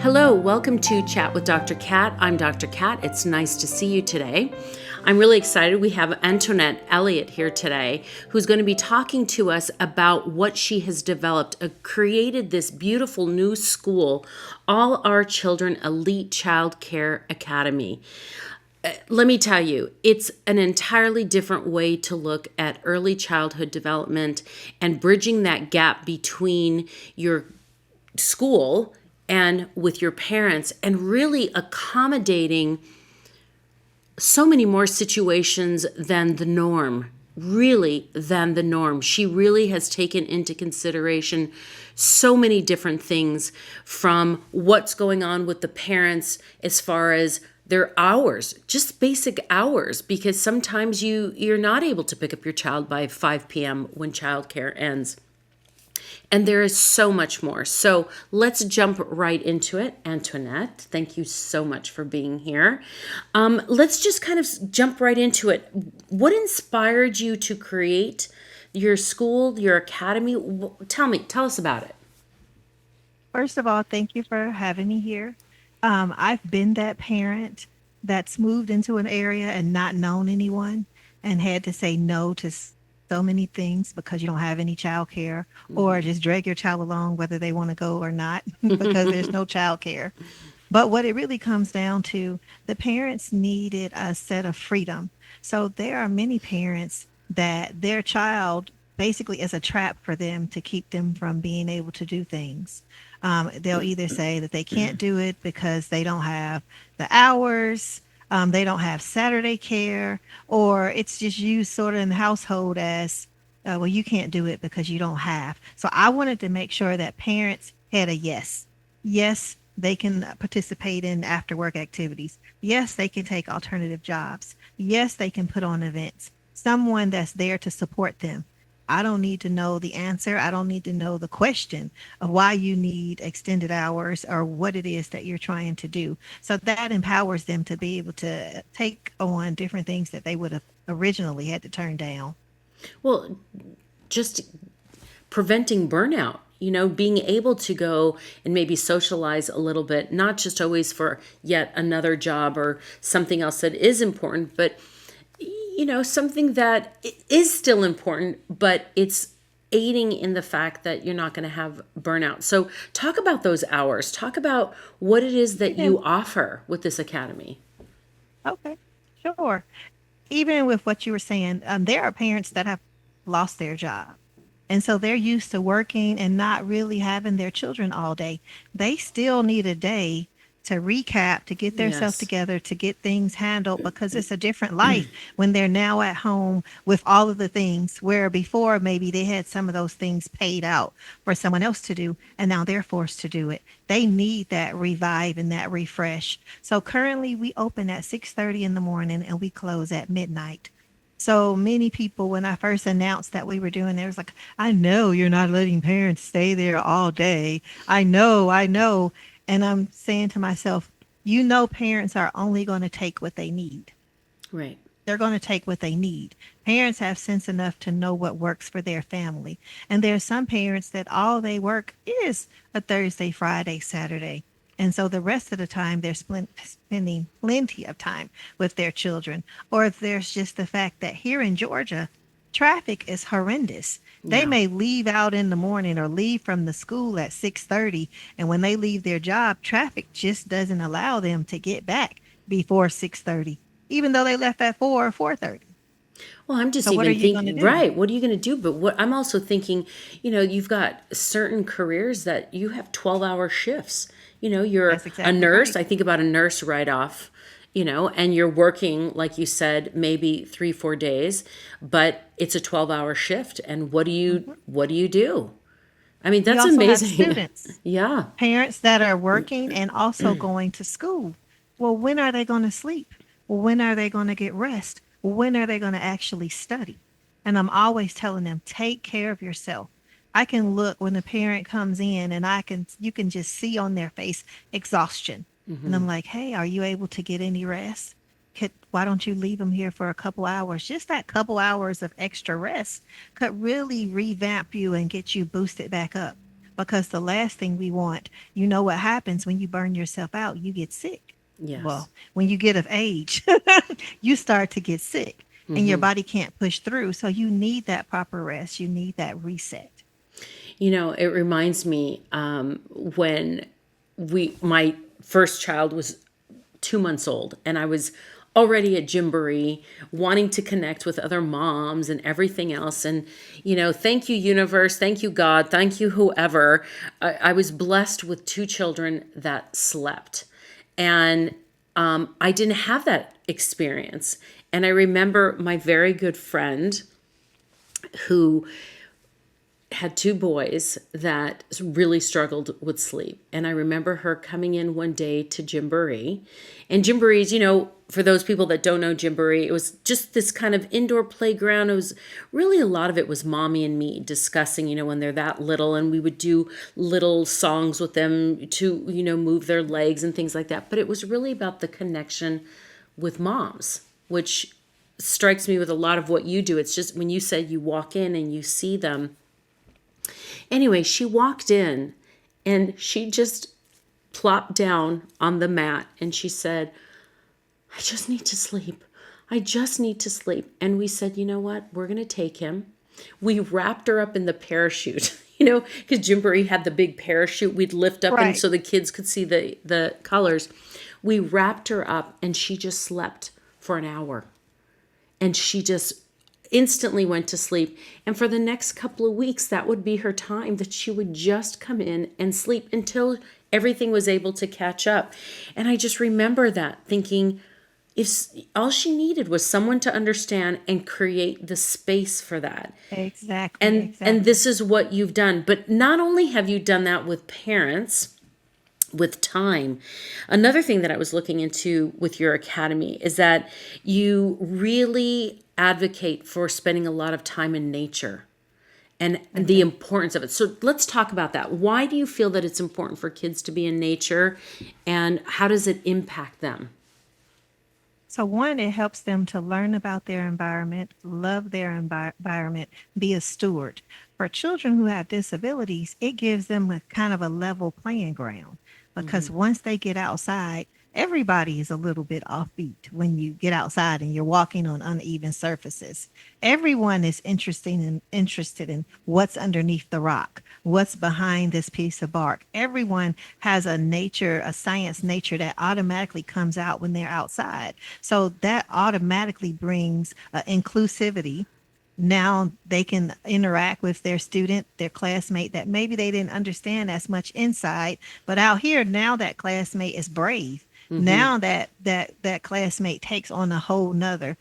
Hello, welcome to Chat with Dr. Kat. I'm Dr. Kat. It's nice to see you today. I'm really excited. We have Antoinette Elliott here today, who's going to be talking to us about what she has developed, created this beautiful new school, All Our Children Elite Child Care Academy. Let me tell you, it's an entirely different way to look at early childhood development and bridging that gap between your school and with your parents, and really accommodating so many more situations than the norm. Really, than the norm. She really has taken into consideration so many different things, from what's going on with the parents as far as their hours, just basic hours, because sometimes you're not able to pick up your child by 5 p.m. when childcare ends. And there is so much more. So let's jump right into it. Antoinette, thank you so much for being here. Let's just kind of jump right into it. What inspired you to create your school, your academy? Tell us about it. First of all, thank you for having me here. I've been that parent that's moved into an area and not known anyone and had to say no to so many things because you don't have any childcare, or just drag your child along whether they want to go or not because there's no childcare. But what it really comes down to, the parents needed a set of freedom. So there are many parents that their child basically is a trap for them to keep them from being able to do things. They'll either say that they can't do it because they don't have the hours, they don't have Saturday care, or it's just used sort of in the household as, well, you can't do it because you don't have. So I wanted to make sure that parents had a yes. Yes, they can participate in after work activities. Yes, they can take alternative jobs. Yes, they can put on events. Someone that's there to support them. I don't need to know the answer. I don't need to know the question of why you need extended hours or what it is that you're trying to do. So that empowers them to be able to take on different things that they would have originally had to turn down. Well, just preventing burnout, being able to go and maybe socialize a little bit, not just always for yet another job or something else that is important, but something that is still important, but it's aiding in the fact that you're not going to have burnout. So talk about those hours. Talk about what it is that Even you offer with this academy. okay, sure. Even with what you were saying, there are parents that have lost their job. And so they're used to working and not really having their children all day. They still need a day to recap, to get themselves Yes. together, to get things handled because it's a different life when they're now at home with all of the things where before maybe they had some of those things paid out for someone else to do and now they're forced to do it. They need that revive and that refresh. So currently we open at 6:30 in the morning and we close at midnight. So many people, when I first announced that we were doing it, was like, I know you're not letting parents stay there all day. I know, I know. And I'm saying to myself, you know, parents are only going to take what they need. Right. They're going to take what they need. Parents have sense enough to know what works for their family. And there are some parents that all they work is a Thursday, Friday, Saturday. And so the rest of the time, they're spending plenty of time with their children. Or if there's just the fact that here in Georgia, traffic is horrendous. They Yeah. may leave out in the morning or leave from the school at 6:30, and when they leave their job, traffic just doesn't allow them to get back before 6:30, even though they left at 4 or 4:30. Well, I'm just So what are even you going to thinking, do? right, what are you going to do? But what I'm also thinking, you've got certain careers that you have 12-hour shifts. You're That's a exactly nurse. right. I think about a nurse right off, and you're working, like you said, maybe 3, 4 days, but it's a 12-hour shift. And Mhm. what do you do? I mean, We that's also have amazing. students, Yeah. parents that are working and also going to school. Well, when are they going to sleep? Well, when are they going to get rest? Well, when are they going to actually study? And I'm always telling them, take care of yourself. I can look when a parent comes in and you can just see on their face exhaustion. And I'm like, hey, are you able to get any rest? Why don't you leave them here for a couple hours? Just that couple hours of extra rest could really revamp you and get you boosted back up. because the last thing we want, you know what happens when you burn yourself out? You get sick. Yes. Well, when you get of age, you start to get sick and your Hmm. body can't push through. So you need that proper rest. You need that reset. It reminds me when my first child was 2 months old, and I was already at Gymboree, wanting to connect with other moms and everything else. And, thank you, universe. Thank you, God. Thank you, whoever. I was blessed with two children that slept. And I didn't have that experience. And I remember my very good friend who had two boys that really struggled with sleep. And I remember her coming in one day to Gymboree. And Gymboree's, for those people that don't know Gymboree, it was just this kind of indoor playground. It was really, a lot of it was mommy and me discussing, when they're that little, and we would do little songs with them to, move their legs and things like that. But it was really about the connection with moms, which strikes me with a lot of what you do. It's just when you said you walk in and you see them. Anyway, she walked in and she just plopped down on the mat and she said, I just need to sleep. I just need to sleep. And we said, you know what? We're going to take him. We wrapped her up in the parachute, because Gymboree had the big parachute we'd lift up and Right. so the kids could see the colors. We wrapped her up and she just slept for an hour. And she just instantly went to sleep. And for the next couple of weeks, that would be her time that she would just come in and sleep until everything was able to catch up. And I just remember that thinking, if all she needed was someone to understand and create the space for that. Exactly. And Exactly. this is what you've done. But not only have you done that with parents, with time. Another thing that I was looking into with your academy is that you really advocate for spending a lot of time in nature and the Exactly. importance of it. So let's talk about that. Why do you feel that it's important for kids to be in nature, and how does it impact them? So, one, it helps them to learn about their environment, love their environment, be a steward. For children who have disabilities, it gives them a kind of a level playing ground because once they get outside, everybody is a little bit offbeat when you get outside and you're walking on uneven surfaces. Everyone is interested in what's underneath the rock, what's behind this piece of bark. Everyone has a science nature that automatically comes out when they're outside. So that automatically brings inclusivity. Now they can interact with their student, their classmate that maybe they didn't understand as much inside, but out here now that classmate is brave. Now that classmate takes on a whole nother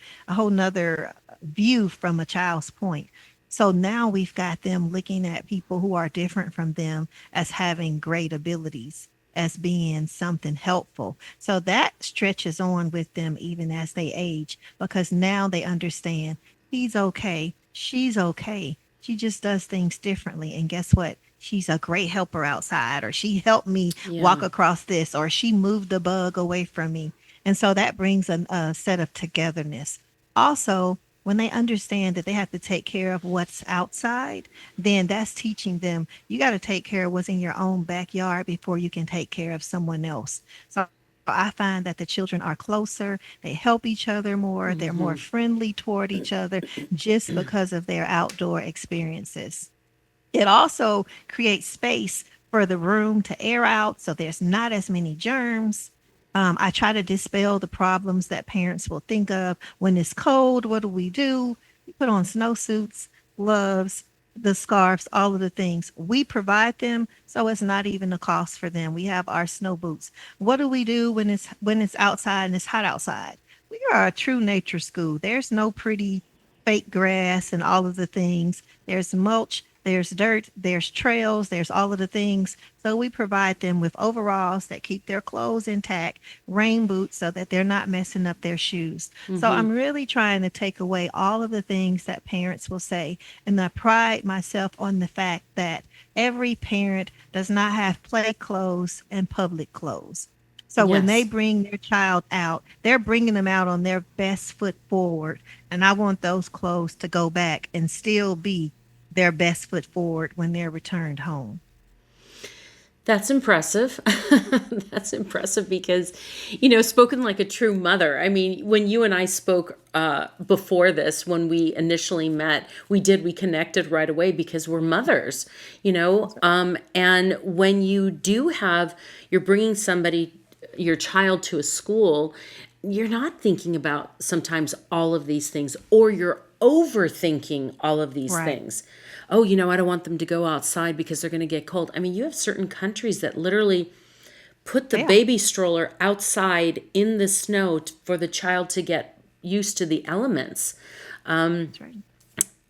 view from a child's point. So now we've got them looking at people who are different from them as having great abilities, as being something helpful. So that stretches on with them even as they age because now they understand he's okay, she's okay. She just does things differently. And guess what? She's a great helper outside, or she helped me walk Yeah. across this, or she moved the bug away from me. And so that brings a set of togetherness. Also, when they understand that they have to take care of what's outside, then that's teaching them you got to take care of what's in your own backyard before you can take care of someone else. So I find that the children are closer, they help each other more, they're more friendly toward each other just because of their outdoor experiences. It also creates space for the room to air out so there's not as many germs. I try to dispel the problems that parents will think of when it's cold. What do? We put on snowsuits, gloves, the scarves, all of the things. We provide them, so it's not even a cost for them. We have our snow boots. What do we do when it's outside and it's hot outside? We are a true nature school. There's no pretty fake grass and all of the things. There's mulch, there's dirt, there's trails, there's all of the things. So we provide them with overalls that keep their clothes intact, rain boots so that they're not messing up their shoes. So I'm really trying to take away all of the things that parents will say. And I pride myself on the fact that every parent does not have play clothes and public clothes. So when they Yes. bring their child out, they're bringing them out on their best foot forward. And I want those clothes to go back and still be their best foot forward when they're returned home. That's impressive. That's impressive because, spoken like a true mother. I mean, when you and I spoke before this, when we initially met, we connected right away because we're mothers, That's right. and when you're bringing your child to a school, you're not thinking about sometimes all of these things, or you're overthinking all of these Right. things. Oh, I don't want them to go outside because they're going to get cold. I mean, you have certain countries that literally put the Yeah. baby stroller outside in the snow for the child to get used to the elements. That's right.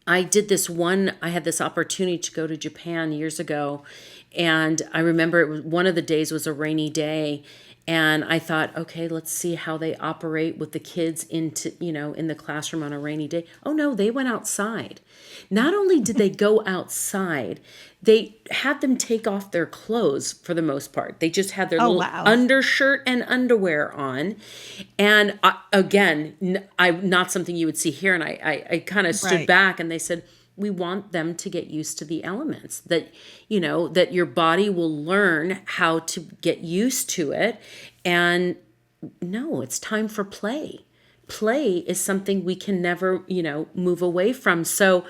I had this opportunity to go to Japan years ago, and I remember one of the days was a rainy day, and I thought, okay, let's see how they operate with the kids in the classroom on a rainy day. Oh no, they went outside. Not only did they go outside, they had them take off their clothes for the most part. They just had their Oh, little wow. undershirt and underwear on. And again, not something you would see here. And I kind of stood Right. back, and they said, we want them to get used to the elements, that your body will learn how to get used to it. And no, it's time for play. Play is something we can never, move away from. So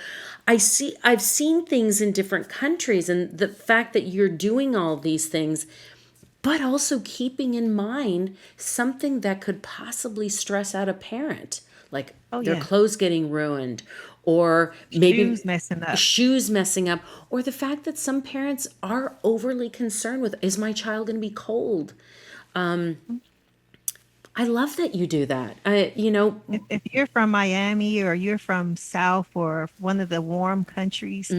I've seen things in different countries, and the fact that you're doing all these things, but also keeping in mind something that could possibly stress out a parent, like Oh, their yeah. clothes getting ruined, or maybe Shoes messing up. shoes messing up, or the fact that some parents are overly concerned with, is my child going to be cold? I love that you do that. If you're from Miami or you're from South or one of the warm countries,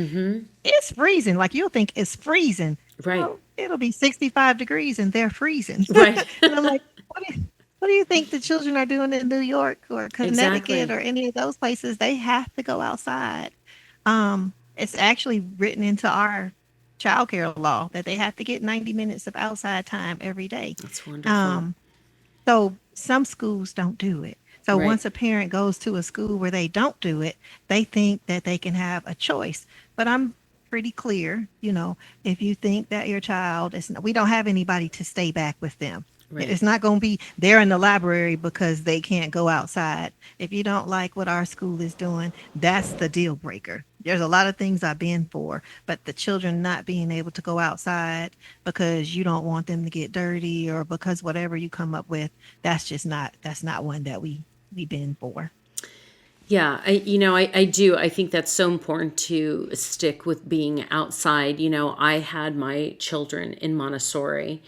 it's freezing. Like you'll think it's freezing. Right, Oh, it'll be 65 degrees and they're freezing. right, And I'm like, what do you think the children are doing in New York or Connecticut exactly. or any of those places? They have to go outside. It's actually written into our childcare law that they have to get 90 minutes of outside time every day. That's wonderful. Um, so some schools don't do it. So Right. once a parent goes to a school where they don't do it, they think that they can have a choice. But I'm pretty clear, if you think that your child is, we don't have anybody to stay back with them. Right. It's not going to be they're in the library because they can't go outside. If you don't like what our school is doing, that's the deal breaker. There's a lot of things I've been for, but the children not being able to go outside because you don't want them to get dirty or because whatever you come up with, that's not one that we been for. Yeah, I do. I think that's so important to stick with being outside. I had my children in Montessori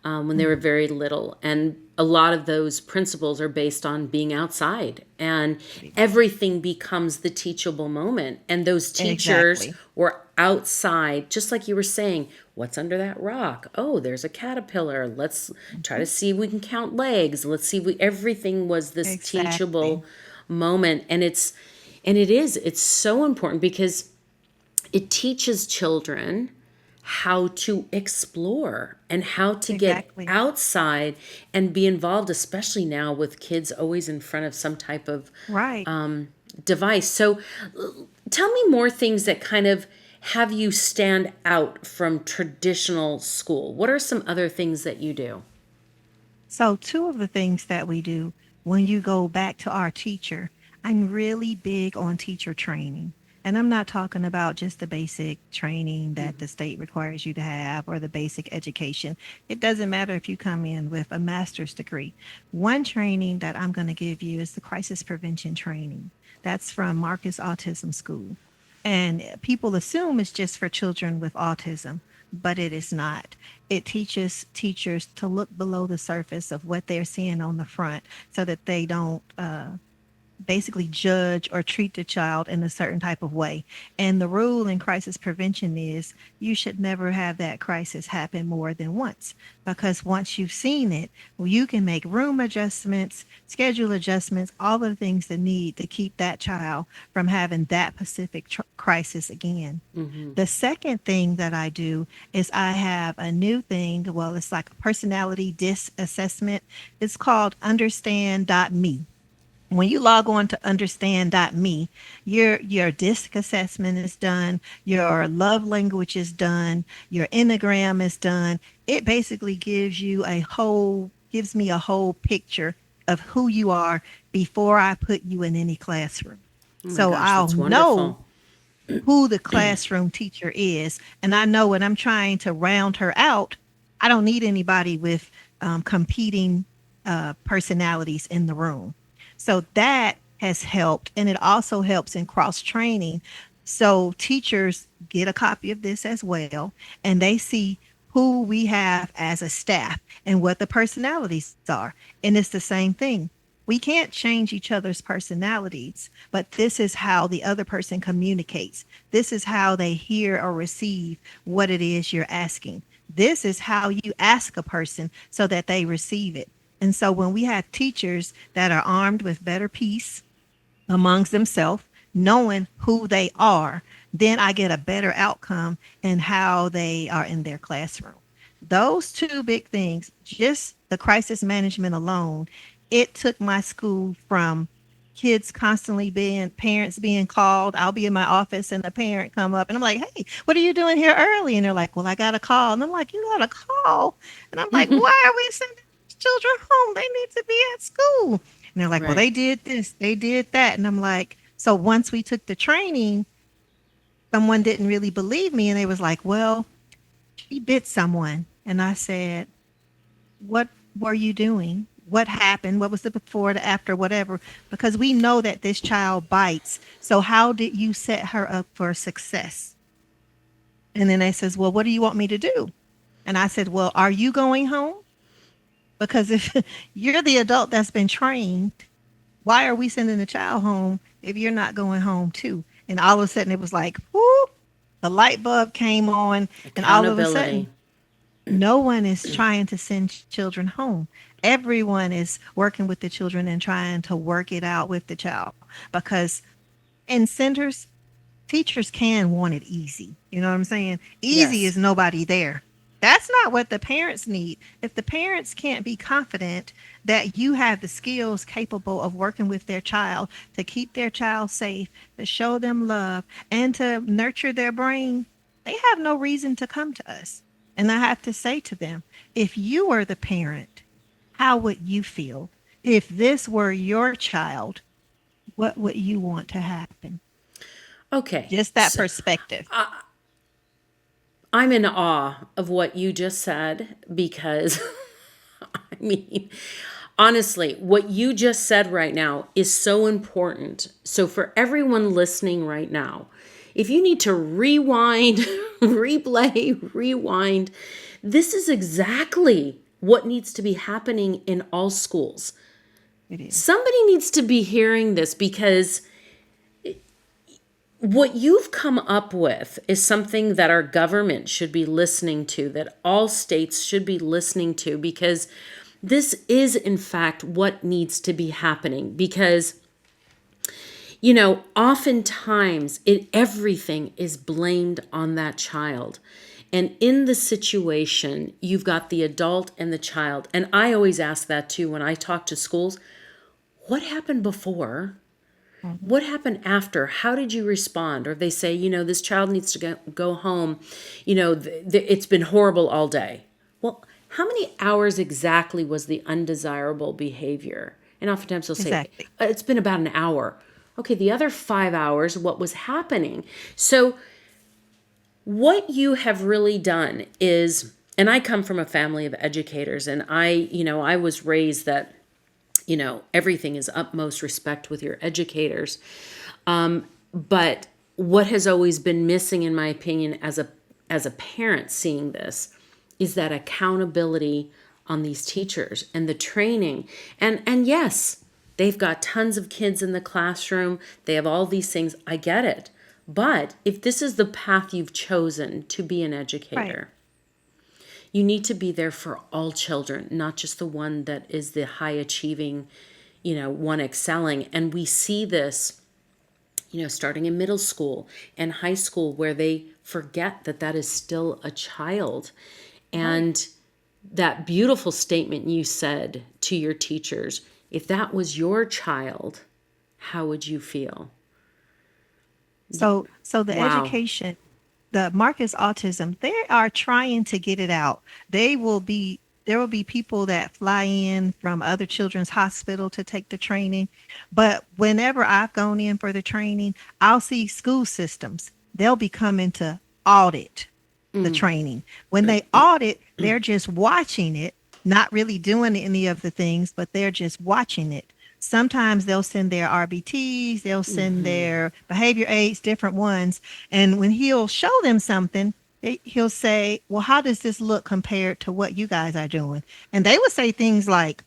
when they were Mm, very little, and a lot of those principles are based on being outside, and everything becomes the teachable moment. And those teachers exactly. were outside, just like you were saying. What's under that rock? Oh, there's a caterpillar. Let's try to Mhm. see if we can count legs. Let's see. Everything was this Exactly. teachable moment, it's so important because it teaches children how to explore and how to get Exactly. outside and be involved, especially now with kids always in front of some type of Right. device. So tell me more things that kind of have you stand out from traditional school. What are some other things that you do? So, two of the things that we do when you go back to our teacher, I'm really big on teacher training. And I'm not talking about just the basic training that the state requires you to have or the basic education. It doesn't matter if you come in with a master's degree. One training that I'm going to give you is the crisis prevention training. That's from Marcus Autism School. And people assume it's just for children with autism, but it is not. It teaches teachers to look below the surface of what they're seeing on the front so that they don't basically judge or treat the child in a certain type of way. And the rule in crisis prevention is you should never have that crisis happen more than once because once you've seen it, well, you can make room adjustments, schedule adjustments, all of the things that need to keep that child from having that specific crisis again. The second thing that I do is I have a new thing. Well, it's like a personality disc assessment. It's called understand.me. When you log on to understand.me, your DISC assessment is done, your love language is done, your enneagram is done. It basically gives me a whole picture of who you are before I put you in any classroom. Oh my So gosh, I'll that's know wonderful. who the classroom teacher is. And I know when I'm trying to round her out, I don't need anybody with competing personalities in the room. So that has helped. And it also helps in cross training. So teachers get a copy of this as well, and they see who we have as a staff and what the personalities are. And it's the same thing. We can't change each other's personalities, but this is how the other person communicates. This is how they hear or receive what it is you're asking. This is how you ask a person so that they receive it. And so when we have teachers that are armed with better peace amongst themselves, knowing who they are, then I get a better outcome in how they are in their classroom. Those two big things, just the crisis management alone, it took my school from kids constantly being parents being called. I'll be in my office and the parent come up and I'm like, "Hey, what are you doing here early?" And they're like, "Well, I got a call." And I'm like, "You got a call?" And I'm like, "Why are we sending children home? They need to be at school." And they're like, "Well, Right. they did this, they did that." And I'm like, so once we took the training, someone didn't really believe me. And they was like, "Well, she bit someone." And I said, "What were you doing? What happened? What was the before, the after, whatever?" Because we know that this child bites. So how did you set her up for success? And then they says, "Well, what do you want me to do?" And I said, "Well, are you going home? Because if you're the adult that's been trained, why are we sending the child home if you're not going home too?" And all of a sudden it was like, whoop, the light bulb came on. And all of a Accountability. sudden, no one is trying to send children home. Everyone is working with the children and trying to work it out with the child. Because in centers, teachers can want it easy. You know what I'm saying? Easy Yes. is nobody there. That's not what the parents need. If the parents can't be confident that you have the skills capable of working with their child to keep their child safe, to show them love, and to nurture their brain, they have no reason to come to us. And I have to say to them, if you were the parent, how would you feel? If this were your child, what would you want to happen? Okay. Just that So perspective. I'm in awe of what you just said because, I mean, honestly, what you just said right now is so important. So, for everyone listening right now, if you need to rewind, replay, rewind, this is exactly what needs to be happening in all schools. It is. Somebody needs to be hearing this because what you've come up with is something that our government should be listening to, that all states should be listening to, because this is, in fact, what needs to be happening. Because, oftentimes everything is blamed on that child. And in the situation, you've got the adult and the child. And I always ask that too when I talk to schools: what happened before? Mhm. What happened after? How did you respond? Or they say, this child needs to go home. It's been horrible all day. Well, how many hours exactly was the undesirable behavior? And oftentimes they'll say, Exactly. it's been about an hour. Okay, the other 5 hours, what was happening? So, what you have really done is, and I come from a family of educators, and I was raised that everything is utmost respect with your educators. But what has always been missing, in my opinion, as a parent seeing this, is that accountability on these teachers and the training. And yes, they've got tons of kids in the classroom. They have all these things. I get it. But if this is the path you've chosen to be an Right. educator, you need to be there for all children, not just the one that is the high achieving, one excelling. And we see this, starting in middle school and high school, where they forget that that is still a child. Right. And that beautiful statement you said to your teachers: If that was your child, how would you feel? So the Wow. education, the Marcus autism, they are trying to get it out. There will be people that fly in from other children's hospital to take the training. But whenever I've gone in for the training, I'll see school systems. They'll be coming to audit the training. When they audit, they're just watching it, not really doing any of the things, but they're just watching it. Sometimes they'll send their RBTs, they'll send their behavior aids, different ones. And when he'll show them something, he'll say, well, how does this look compared to what you guys are doing? And they would say things like,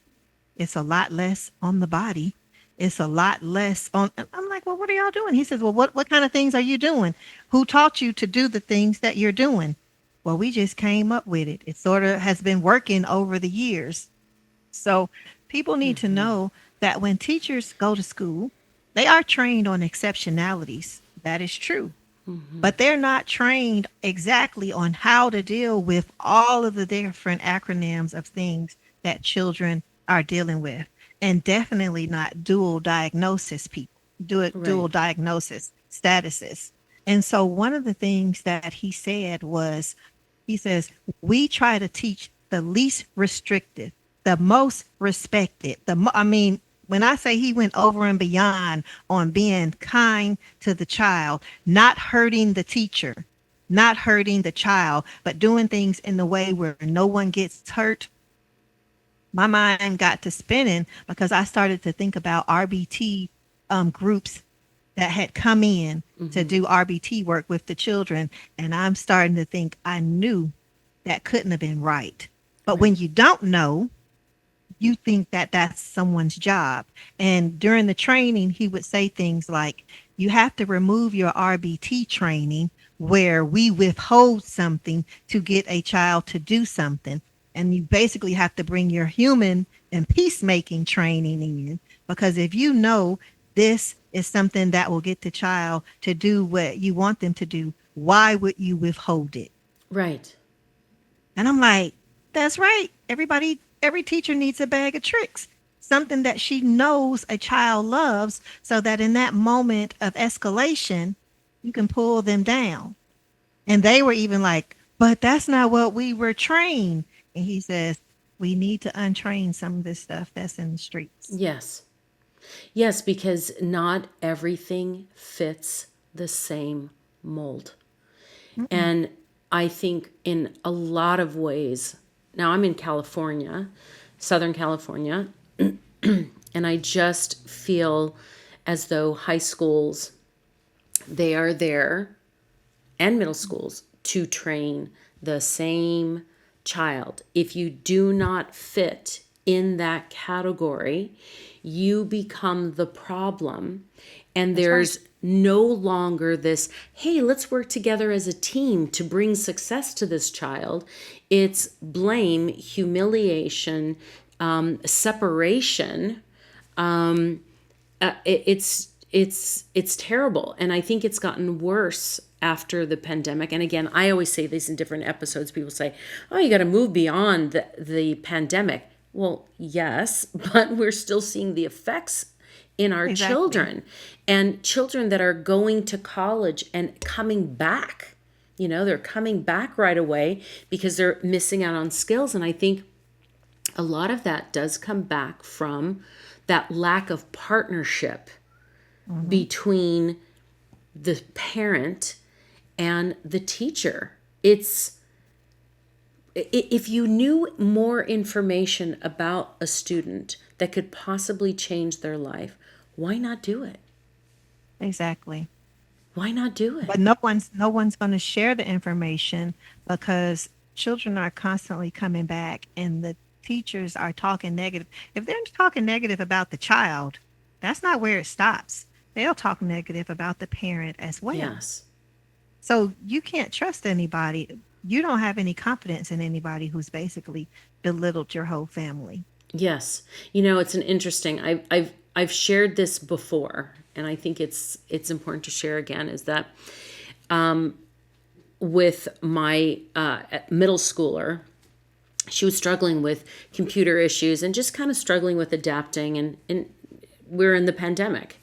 it's a lot less on the body. It's a lot less on. I'm like, well, what are y'all doing? He says, well, what kind of things are you doing? Who taught you to do the things that you're doing? Well, we just came up with it. It sort of has been working over the years. So people need to know that when teachers go to school, they are trained on exceptionalities. That is true. But they're not trained exactly on how to deal with all of the different acronyms of things that children are dealing with. And definitely not dual diagnosis people, dual Right. diagnosis statuses. And so one of the things that he said was, he says, we try to teach the least restrictive, the most respected. I mean, when I say he went over and beyond on being kind to the child, not hurting the teacher, not hurting the child, but doing things in the way where no one gets hurt, my mind got to spinning because I started to think about RBT groups that had come in to do RBT work with the children. And I'm starting to think I knew that couldn't have been right. But Right. when you don't know, you think that that's someone's job. And during the training, he would say things like, you have to remove your RBT training where we withhold something to get a child to do something. And you basically have to bring your human and peacemaking training in, because if you know this is something that will get the child to do what you want them to do, why would you withhold it? Right. And I'm like, that's right. Every teacher needs a bag of tricks, something that she knows a child loves, so that in that moment of escalation, you can pull them down. And they were even like, but that's not what we were trained. And he says, we need to untrain some of this stuff that's in the streets. Yes. Yes, because not everything fits the same mold. Mm-mm. And I think in a lot of ways, now I'm in California, Southern California, and I just feel as though high schools, they are there, and middle schools, to train the same child. If you do not fit in that category, you become the problem. And That's right. there's no longer this, hey, let's work together as a team to bring success to this child. It's blame, humiliation, separation. It's terrible, and I think it's gotten worse after the pandemic. And again, I always say this in different episodes. People say, oh, you got to move beyond the pandemic. Well, yes, but we're still seeing the effects in our Exactly. children, and children that are going to college and coming back. They're coming back right away because they're missing out on skills. And I think a lot of that does come back from that lack of partnership Hmm. between the parent and the teacher. If you knew more information about a student that could possibly change their life, why not do it? Exactly. Why not do it? But no one's going to share the information because children are constantly coming back and the teachers are talking negative. If they're talking negative about the child, that's not where it stops. They'll talk negative about the parent as well. Yes. So you can't trust anybody. You don't have any confidence in anybody who's basically belittled your whole family. Yes. It's an interesting. I've shared this before, and I think it's important to share again. Is that with my middle schooler, she was struggling with computer issues and just kind of struggling with adapting. And we're in the pandemic.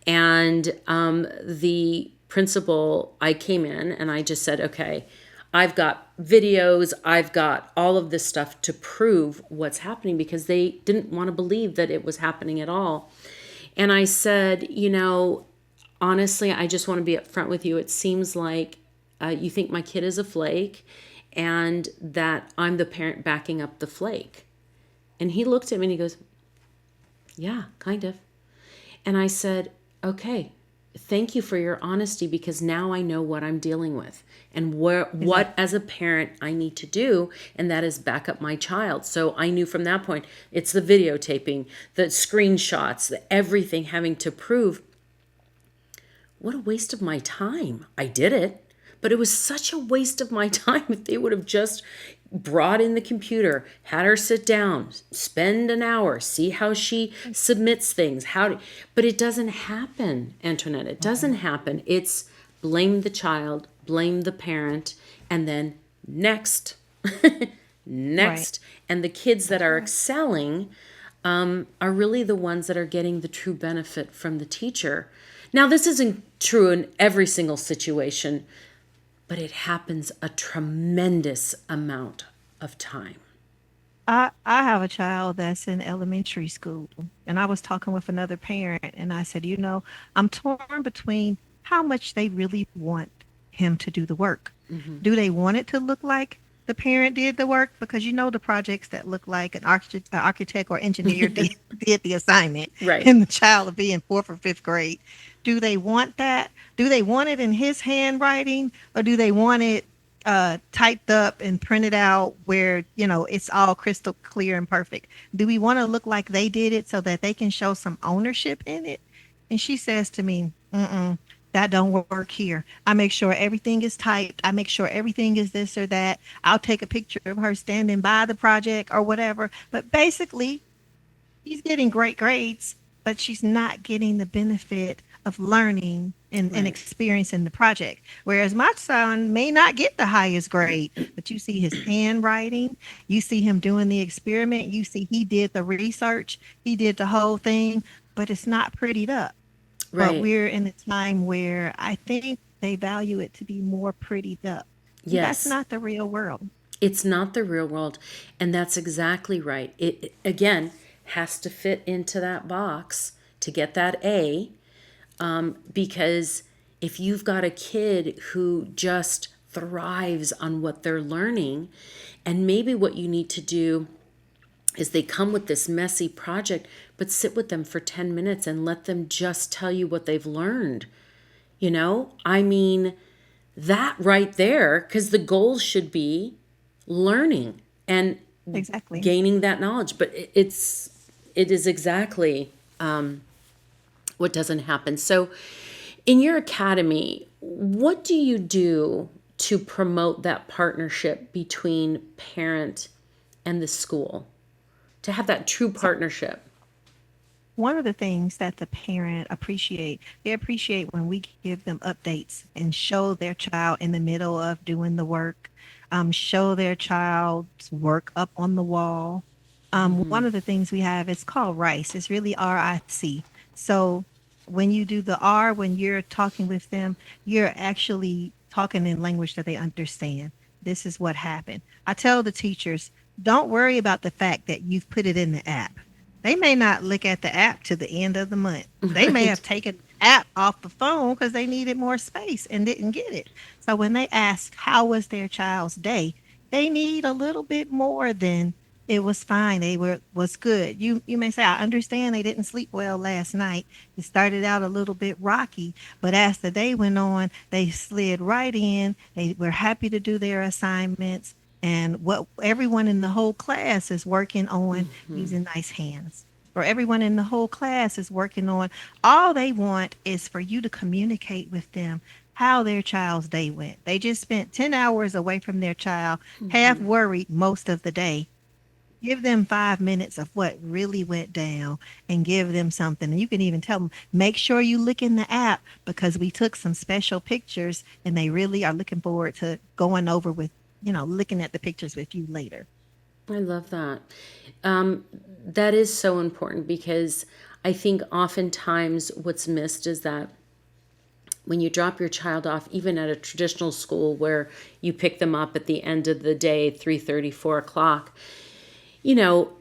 And the principal, I came in and I just said, okay, I've got videos, I've got all of this stuff to prove what's happening, because they didn't want to believe that it was happening at all. And I said, honestly, I just want to be upfront with you. It seems like you think my kid is a flake and that I'm the parent backing up the flake. And he looked at me and he goes, yeah, kind of. And I said, okay, thank you for your honesty, because now I know what I'm dealing with and what as a parent I need to do, and that is back up my child. So I knew from that point, it's the videotaping, the screenshots, everything having to prove. What a waste of my time. I did it, but it was such a waste of my time if they would have just brought in the computer, had her sit down, spend an hour, see how she submits things, but it doesn't happen, Antoinette. It doesn't happen. It's blame the child, blame the parent, and then next, Right. next. And the kids that are excelling are really the ones that are getting the true benefit from the teacher. Now, this isn't true in every single situation, but it happens a tremendous amount of time. I have a child that's in elementary school, and I was talking with another parent, and I said, I'm torn between how much they really want him to do the work. Do they want it to look like the parent did the work? Because the projects that look like an architect or engineer did the assignment, Right. and the child will be in fourth or fifth grade. Do they want that? Do they want it in his handwriting, or do they want it typed up and printed out where it's all crystal clear and perfect? Do we want to look like they did it so that they can show some ownership in it? And she says to me, that don't work here. I make sure everything is typed. I make sure everything is this or that. I'll take a picture of her standing by the project or whatever. But basically, she's getting great grades, but she's not getting the benefit of learning and Right. experiencing the project. Whereas my son may not get the highest grade, but you see his handwriting, you see him doing the experiment, you see he did the research, he did the whole thing, but it's not prettied up. But Right. we're in a time where I think they value it to be more prettied up. And that's Yes. not the real world. It's not the real world. And that's exactly right. Again, has to fit into that box to get that A. Because if you've got a kid who just thrives on what they're learning, and maybe what you need to do is they come with this messy project, but sit with them for 10 minutes and let them just tell you what they've learned. I mean, that right there, because the goal should be learning and Exactly. gaining that knowledge. But it is exactly what doesn't happen. So, in your academy, what do you do to promote that partnership between parent and the school, to have that true So partnership? one of the things that the parent appreciate, they appreciate when we give them updates and show their child in the middle of doing the work, show their child's work up on the wall. One of the things we have is called RICE. It's really RIC. So when you do the R, when you're talking with them, you're actually talking in language that they understand. This is what happened. I tell the teachers, don't worry about the fact that you've put it in the app. They may not look at the app to the end of the month. They may Right. have taken the app off the phone because they needed more space and didn't get it. So when they ask how was their child's day, they need a little bit more than it was fine. They were was good. You may say, I understand they didn't sleep well last night. It started out a little bit rocky, but as the day went on, they slid right in. They were happy to do their assignments. And what everyone in the whole class is working on using nice hands. Or everyone in the whole class is working on, all they want is for you to communicate with them how their child's day went. They just spent 10 hours away from their child, half worried most of the day. Give them 5 minutes of what really went down and give them something. And you can even tell them, make sure you look in the app because we took some special pictures and they really are looking forward to going over with, looking at the pictures with you later. I love that. Um, that is so important because I think oftentimes what's missed is that when you drop your child off, even at a traditional school where you pick them up at the end of the day, 3:30, 4 o'clock, you know,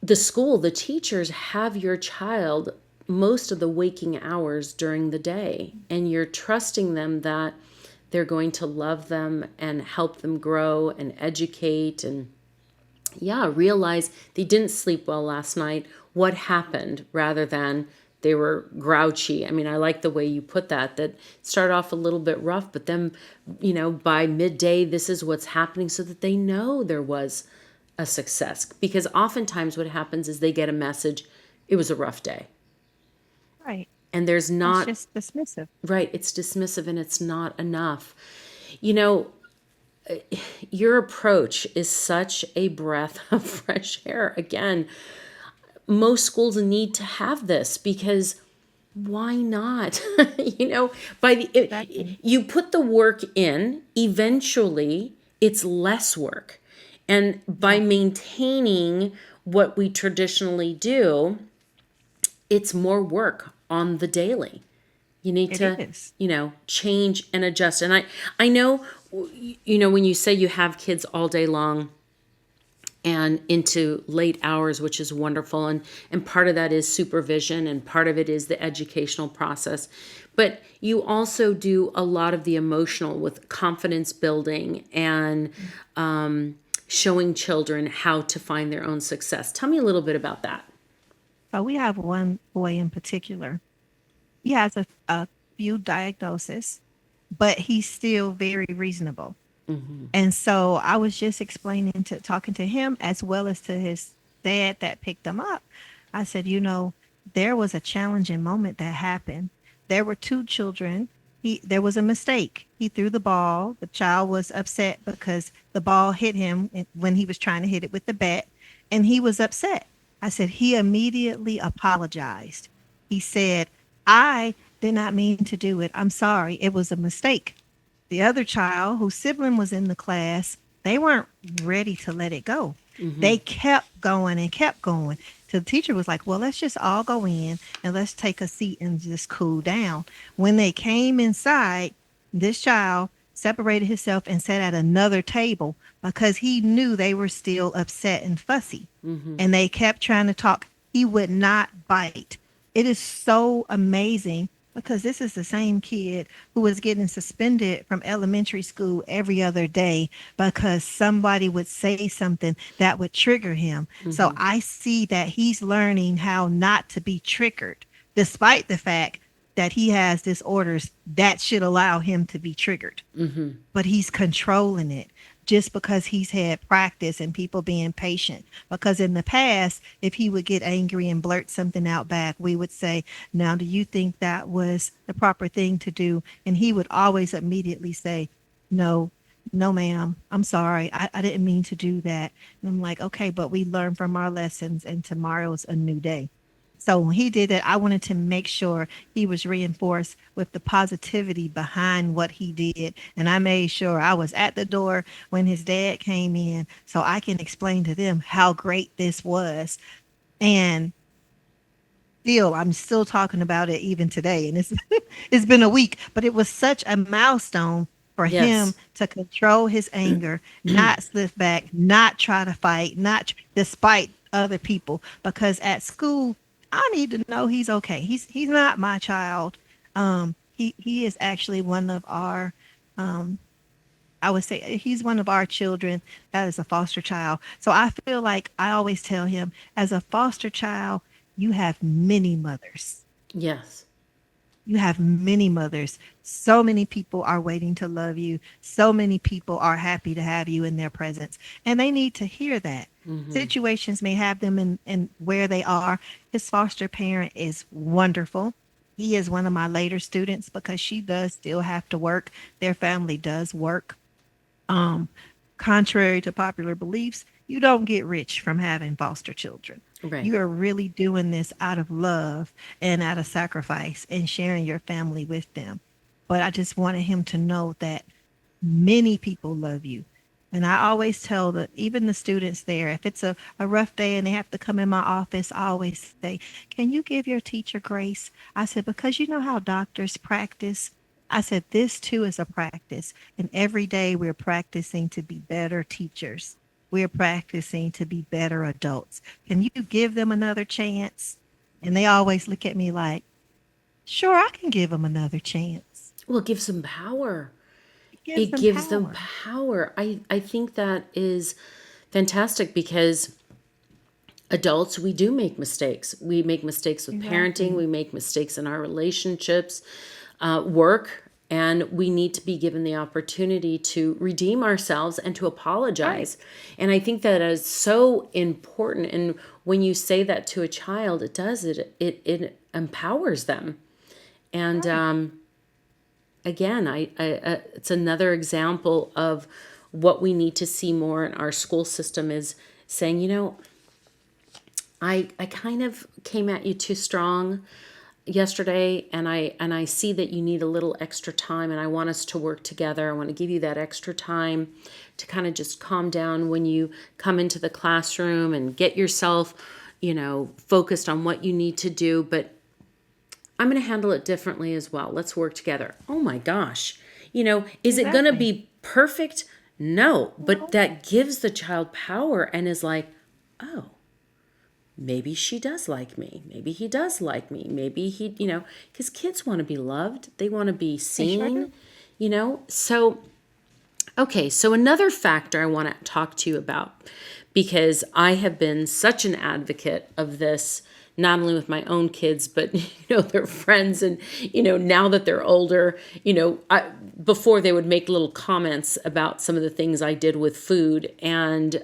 the school, the teachers have your child most of the waking hours during the day, and you're trusting them that they're going to love them and help them grow and educate and, yeah, realize they didn't sleep well last night, what happened, rather than they were grouchy. I mean, I like the way you put that, that start off a little bit rough, but then, by midday, this is what's happening, so that they know there was a success. Because oftentimes what happens is they get a message, it was a rough day. Right. And there's It's not, just dismissive. right, it's dismissive and it's not enough. You know, your approach is such a breath of fresh air. Again, most schools need to have this because why not? By Exactly. you put the work in, eventually it's less work. And by Yeah, maintaining what we traditionally do, it's more work on the daily. You need it to, is. change and adjust. And I know, when you say you have kids all day long and into late hours, which is wonderful, and part of that is supervision, and part of it is the educational process. But you also do a lot of the emotional with confidence building and showing children how to find their own success. Tell me a little bit about that. So we have one boy in particular. He has a few diagnoses, but he's still very reasonable. And so I was just talking to him as well as to his dad that picked him up. I said, there was a challenging moment that happened. There were two children. There was a mistake. He threw the ball. The child was upset because the ball hit him when he was trying to hit it with the bat, and he was upset. I said, he immediately apologized. He said, I did not mean to do it. I'm sorry. It was a mistake. The other child, whose sibling was in the class, they weren't ready to let it go. They kept going and kept going. So the teacher was like, well, let's just all go in and let's take a seat and just cool down. When they came inside, this child separated himself and sat at another table because he knew they were still upset and fussy. And they kept trying to talk. He would not bite. It is so amazing because this is the same kid who was getting suspended from elementary school every other day because somebody would say something that would trigger him. So I see that he's learning how not to be triggered, despite the fact that he has disorders that should allow him to be triggered. But he's controlling it just because he's had practice and people being patient. Because in the past, if he would get angry and blurt something out back, we would say, now, do you think that was the proper thing to do? And he would always immediately say, no, no, ma'am, I'm sorry. I didn't mean to do that. And I'm like, okay, but we learn from our lessons and tomorrow's a new day. So when he did it, I wanted to make sure he was reinforced with the positivity behind what he did. And I made sure I was at the door when his dad came in so I can explain to them how great this was. And still, I'm still talking about it even today. And it's it's been a week, but it was such a milestone for him Yes. to control his anger, not slip back, not try to fight, not despite other people. Because at school, I need to know he's okay. He's not my child. He is actually one of our I would say he's one of our children that is a foster child. So I feel like I always tell him, as a foster child, you have many mothers. Yes. You have many mothers. So many people are waiting to love you. So many people are happy to have you in their presence. And they need to hear that. Situations may have them in where they are. His foster parent is wonderful. He is one of my later students because she does still have to work. Their family does work. Um, Contrary to popular beliefs, you don't get rich from having foster children. Right. You are really doing this out of love and out of sacrifice and sharing your family with them. But I just wanted him to know that many people love you. And I always tell even the students there, if it's a rough day and they have to come in my office, I always say, can you give your teacher grace? I said, because you know how doctors practice. I said, this too is a practice. And every day we're practicing to be better teachers. We're practicing to be better adults. Can you give them another chance? And they always look at me like, sure, I can give them another chance. Well, it gives them power. It gives It them gives them power. power. I think that is fantastic because adults, we do make mistakes. We make mistakes with parenting, Exactly. we make mistakes in our relationships, work, and we need to be given the opportunity to redeem ourselves and to Right. apologize. And I think that is so important. And when you say that to a child, it does it empowers them. And Right. again, it's another example of what we need to see more in our school system is saying, I kind of came at you too strong yesterday, and I see that you need a little extra time, and I want us to work together. I want to give you that extra time to kind of just calm down when you come into the classroom and get yourself, focused on what you need to do, but I'm going to handle it differently as well. Let's work together. Oh my gosh. Is it going to Exactly. be perfect? No, but No. that gives the child power and is like, oh, maybe she does like me. Maybe he does like me. Maybe because kids want to be loved, they want to be They sure do. seen. So, okay, so another factor I want to talk to you about, because I have been such an advocate of this, not only with my own kids, but their friends, and now that they're older, before they would make little comments about some of the things I did with food, and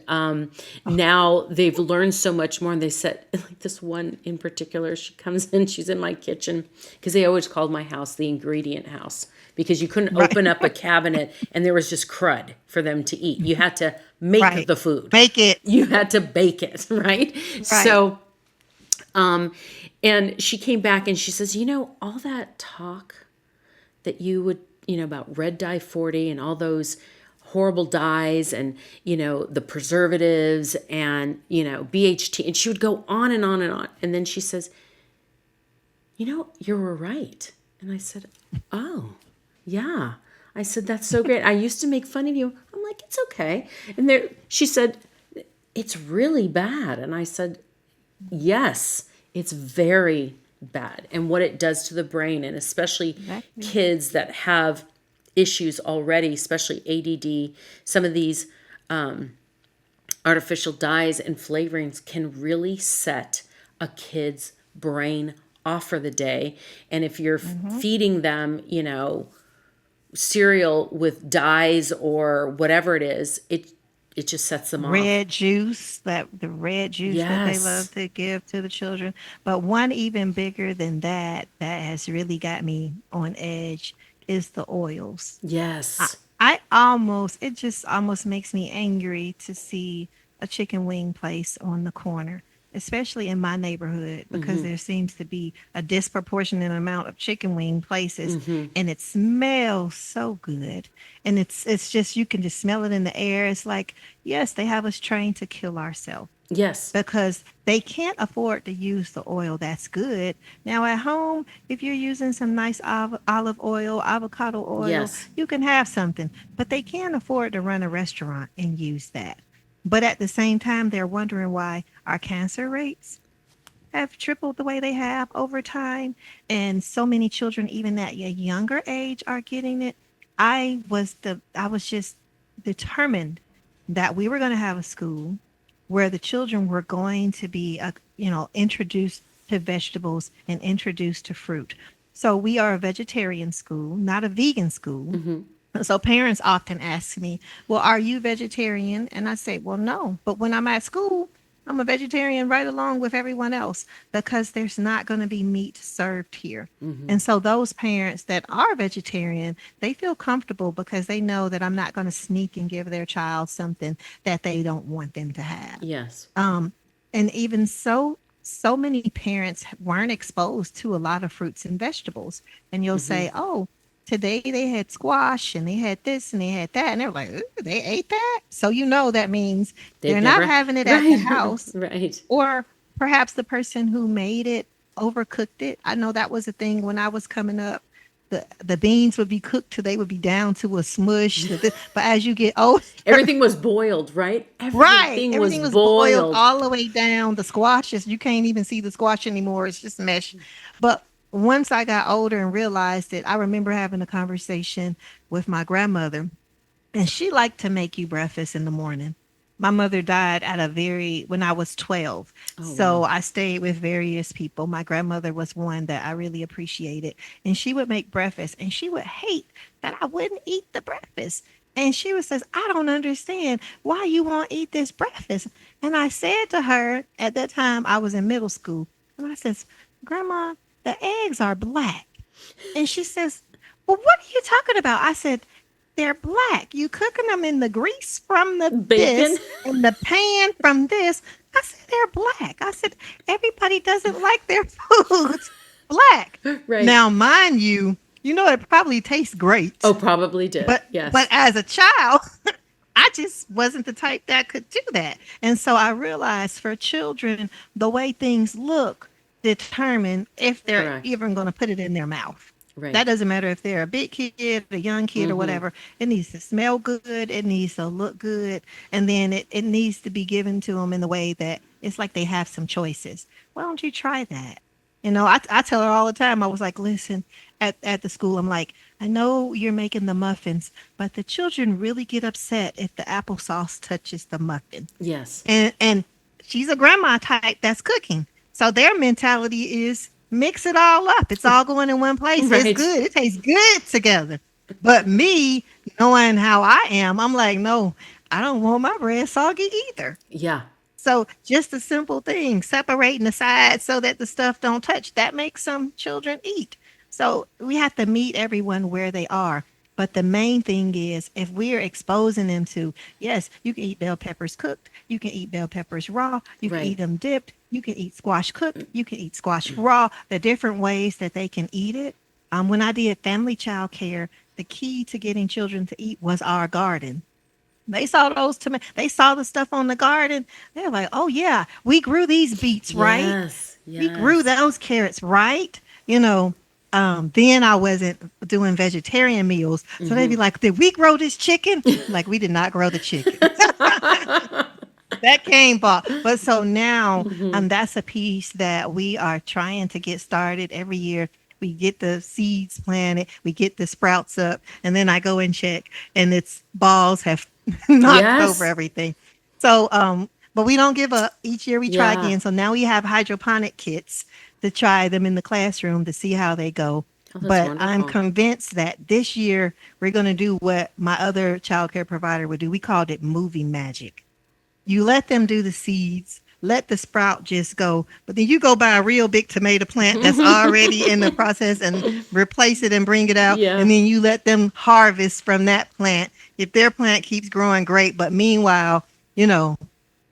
now they've learned so much more. And they said, like this one in particular, she comes in, she's in my kitchen, because they always called my house the ingredient house, because you couldn't Right. open up a cabinet and there was just crud for them to eat. You had to make Right. the food. Make it. You had to bake it, right? Right. So, and she came back and she says, all that talk that you would, about red dye 40 and all those horrible dyes, and, the preservatives, and, BHT. And she would go on and on and on. And then she says, you were right. And I said, oh, yeah. I said, that's so great. I used to make fun of you. I'm like, it's okay. And she said, it's really bad. And I said, yes, it's very bad. And what it does to the brain, and especially Exactly. kids that have issues already, especially ADD, some of these artificial dyes and flavorings can really set a kid's brain off for the day. And if you're Hmm. feeding them, cereal with dyes or whatever it is, it just sets them off. Red juice, that the red juice that they Yes. love to give to the children. But one even bigger than that, that has really got me on edge, is the oils. I, Yes. it just almost makes me angry to see a chicken wing place on the corner, especially in my neighborhood, because there seems to be a disproportionate amount of chicken wing places, and it smells so good. And it's just, you can just smell it in the air. It's like, yes, they have us trained to kill ourselves Yes. because they can't afford to use the oil that's good. Now, at home, if you're using some nice olive oil, avocado oil, Yes. you can have something, but they can't afford to run a restaurant and use that. But at the same time, they're wondering why our cancer rates have tripled the way they have over time. And so many children, even at a younger age, are getting it. I was just determined that we were going to have a school where the children were going to be, introduced to vegetables and introduced to fruit. So we are a vegetarian school, not a vegan school. So parents often ask me, well, are you vegetarian? And I say, well, no. But when I'm at school, I'm a vegetarian right along with everyone else because there's not going to be meat served here. And so those parents that are vegetarian, they feel comfortable because they know that I'm not going to sneak and give their child something that they don't want them to have. Yes. And even so, so many parents weren't exposed to a lot of fruits and vegetables. And you'll say, oh, today they had squash and they had this and they had that. And they're like, "Ooh, they ate that." So, you know, that means They've they're not never, having it at the right, house, right. or perhaps the person who made it overcooked it. I know that was a thing when I was coming up. The beans would be cooked till they would be down to a smush. But as you get older, Everything was boiled, right? right, Everything was everything was boiled boiled. all the way down. The squashes, you can't even see the squash anymore. It's just mesh. But once I got older and realized it, I remember having a conversation with my grandmother, and she liked to make you breakfast in the morning. My mother died at a very when I was 12. Oh, So wow. I stayed with various people. My grandmother was one that I really appreciated. And she would make breakfast and she would hate that I wouldn't eat the breakfast. And she would says, "I don't understand why you won't eat this breakfast." And I said to her at that time I was in middle school, and I says, "Grandma, the eggs are black." And she says, "Well, what are you talking about?" I said, "They're black. You cooking them in the grease from the Bacon. this and the pan from this." I said, "They're black." I said, "Everybody doesn't like their foods black." Right. Now, mind you, you know it probably tastes Oh, great, probably did. but Yes. as a child, I just wasn't the type that could do that. And so I realized for children, the way things look determine if they're Correct. even going to put it in their mouth. That Right. doesn't matter if they're a big kid, a young kid, or Mm-hmm. whatever. It needs to smell good. It needs to look good. And then it needs to be given to them in the way that it's like they have some choices. Why don't you try that? You know, I tell her all the time, I was like, "Listen, at the school, I'm like, I know you're making the muffins, but the children really get upset if the applesauce touches the muffin." Yes. And she's a grandma type that's cooking. So their mentality is mix it all up. It's all going in one place. It's Right. good. It tastes good together. But me, knowing how I am, I'm like, no, I don't want my bread soggy either. Yeah. So just a simple thing, separating the sides so that the stuff don't touch, that makes some children eat. So we have to meet everyone where they are. But the main thing is if we're exposing them to, yes, you can eat bell peppers cooked, you can eat bell peppers raw, you can eat Right. them dipped, you can eat squash cooked, you can eat squash raw, the different ways that they can eat it. When I did family child care, the key to getting children to eat was our garden. They saw those tomatoes. They saw the stuff on the garden. They're like, "Oh yeah, we grew these beets, right? Yes. We grew Yes. those carrots, right?" You know. Then I wasn't doing vegetarian meals, so they'd be Mm-hmm. like, "Did we grow this chicken?" Like we did not grow the chicken. That came but so now Mm-hmm. that's a piece that we are trying to get started every year. We get the seeds planted, we get the sprouts up, and then I go and check, and its balls have knocked over Yes. everything. So but we don't give up. Each year we try Yeah. again. So now we have hydroponic kits to try them in the classroom to see how they go. Oh, that's But I'm wonderful. convinced that this year we're going to do what my other childcare provider would do. We called it movie magic. You let them do the seeds, let the sprout just go, but then you go buy a real big tomato plant that's already in the process and replace it and bring it out, Yeah. and then you let them harvest from that plant. If their plant keeps growing, great, but meanwhile, you know,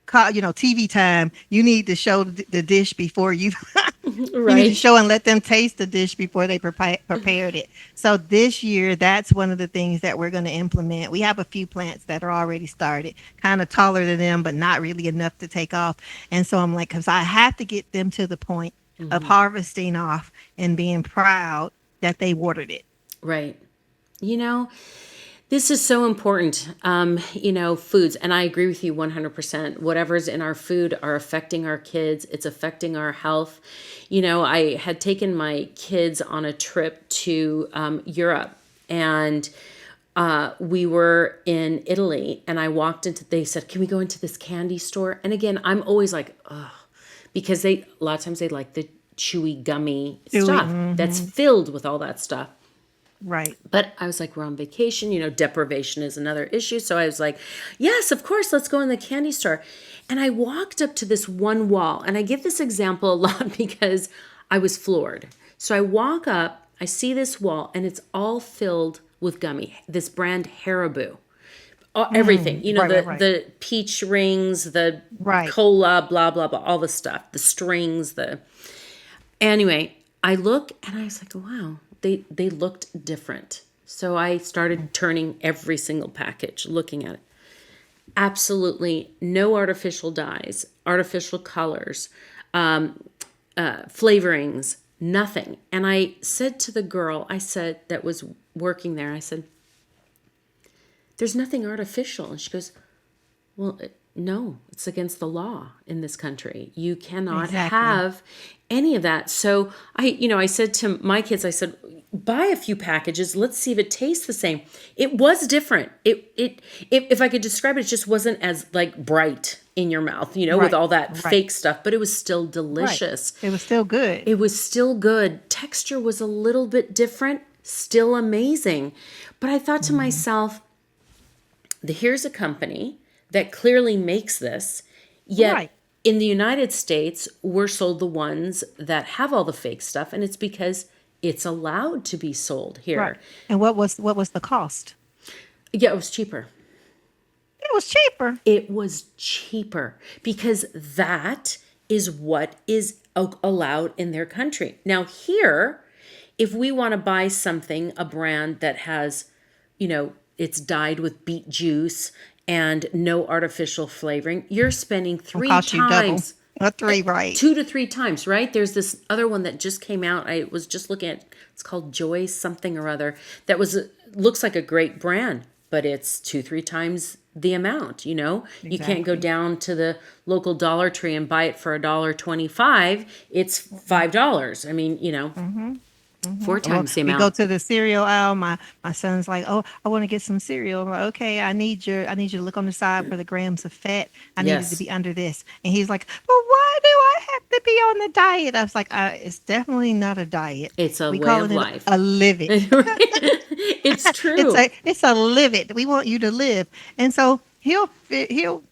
TV time, you need to show the dish before you you need to Right. show and let them taste the dish before they prepared it. So this year, that's one of the things that we're going to implement. We have a few plants that are already started, kind of taller than them, but not really enough to take off. And so I'm like, because I have to get them to the point of Mm-hmm. harvesting off and being proud that they watered it. Right. You know, this is so important. Foods, and I agree with you 100%. Whatever's in our food are affecting our kids, it's affecting our health. I had taken my kids on a trip to Europe, and we were in Italy, and they said, "Can we go into this candy store?" And again, I'm always like, ugh, because a lot of times they like the chewy, gummy Chewy. stuff that's filled with all that stuff. Right. But I was like, we're on vacation, deprivation is another issue. So I was like, yes, of course, let's go in the candy store. And I walked up to this one wall, and I give this example a lot because I was floored. So I walk up, I see this wall, and it's all filled with gummy, this brand Haribo. Everything, Right, right, right. the peach rings, the Right. cola, blah, blah, blah, all the stuff, the strings, Anyway, I look and I was like, wow, they looked different. So I started turning every single package, looking at it. Absolutely no artificial dyes, artificial colors, flavorings, nothing. And I said to the girl, I said, that was working there, I said, there's nothing artificial. And she goes, well, no, it's against the law in this country. You cannot Exactly. have any of that. So I said to my kids, I said, buy a few packages. Let's see if it tastes the same. It was different. If I could describe it, it just wasn't as like bright in your mouth, with Right. all that Right. fake stuff, but it was still Right. delicious. It was still good. It was still good. Texture was a little bit different, still amazing. But I thought to myself, here's a company that clearly makes this, yet Right. in the United States, we're sold the ones that have all the fake stuff, and it's because it's allowed to be sold Right. here. And what was the cost? Yeah, it was cheaper. It was cheaper. It was cheaper because that is what is allowed in their country. Now, here, if we want to buy something, a brand that has, it's dyed with beet juice and no artificial flavoring, you're spending It'll three cost you double. times, Or three, right? 2 to 3 times, right? There's this other one that just came out. I was just looking at, it's called Joy something or other. That looks like a great brand, but it's 2, 3 times the amount. You can't go Exactly. down to the local Dollar Tree and buy it for $1.25. It's $5. I mean, four Well, times the we go amount. to the cereal aisle. My son's like, "Oh, I want to get some cereal." I'm like, "Okay, I need you to look on the side for the grams of fat. I need it to Yes, be under this." And he's like, "Well, why do I have to be on the diet?" I was like, "It's definitely not a diet. it's a We way calling of it life. a live it. It's It's true. a live it. We want you to live." And so he'll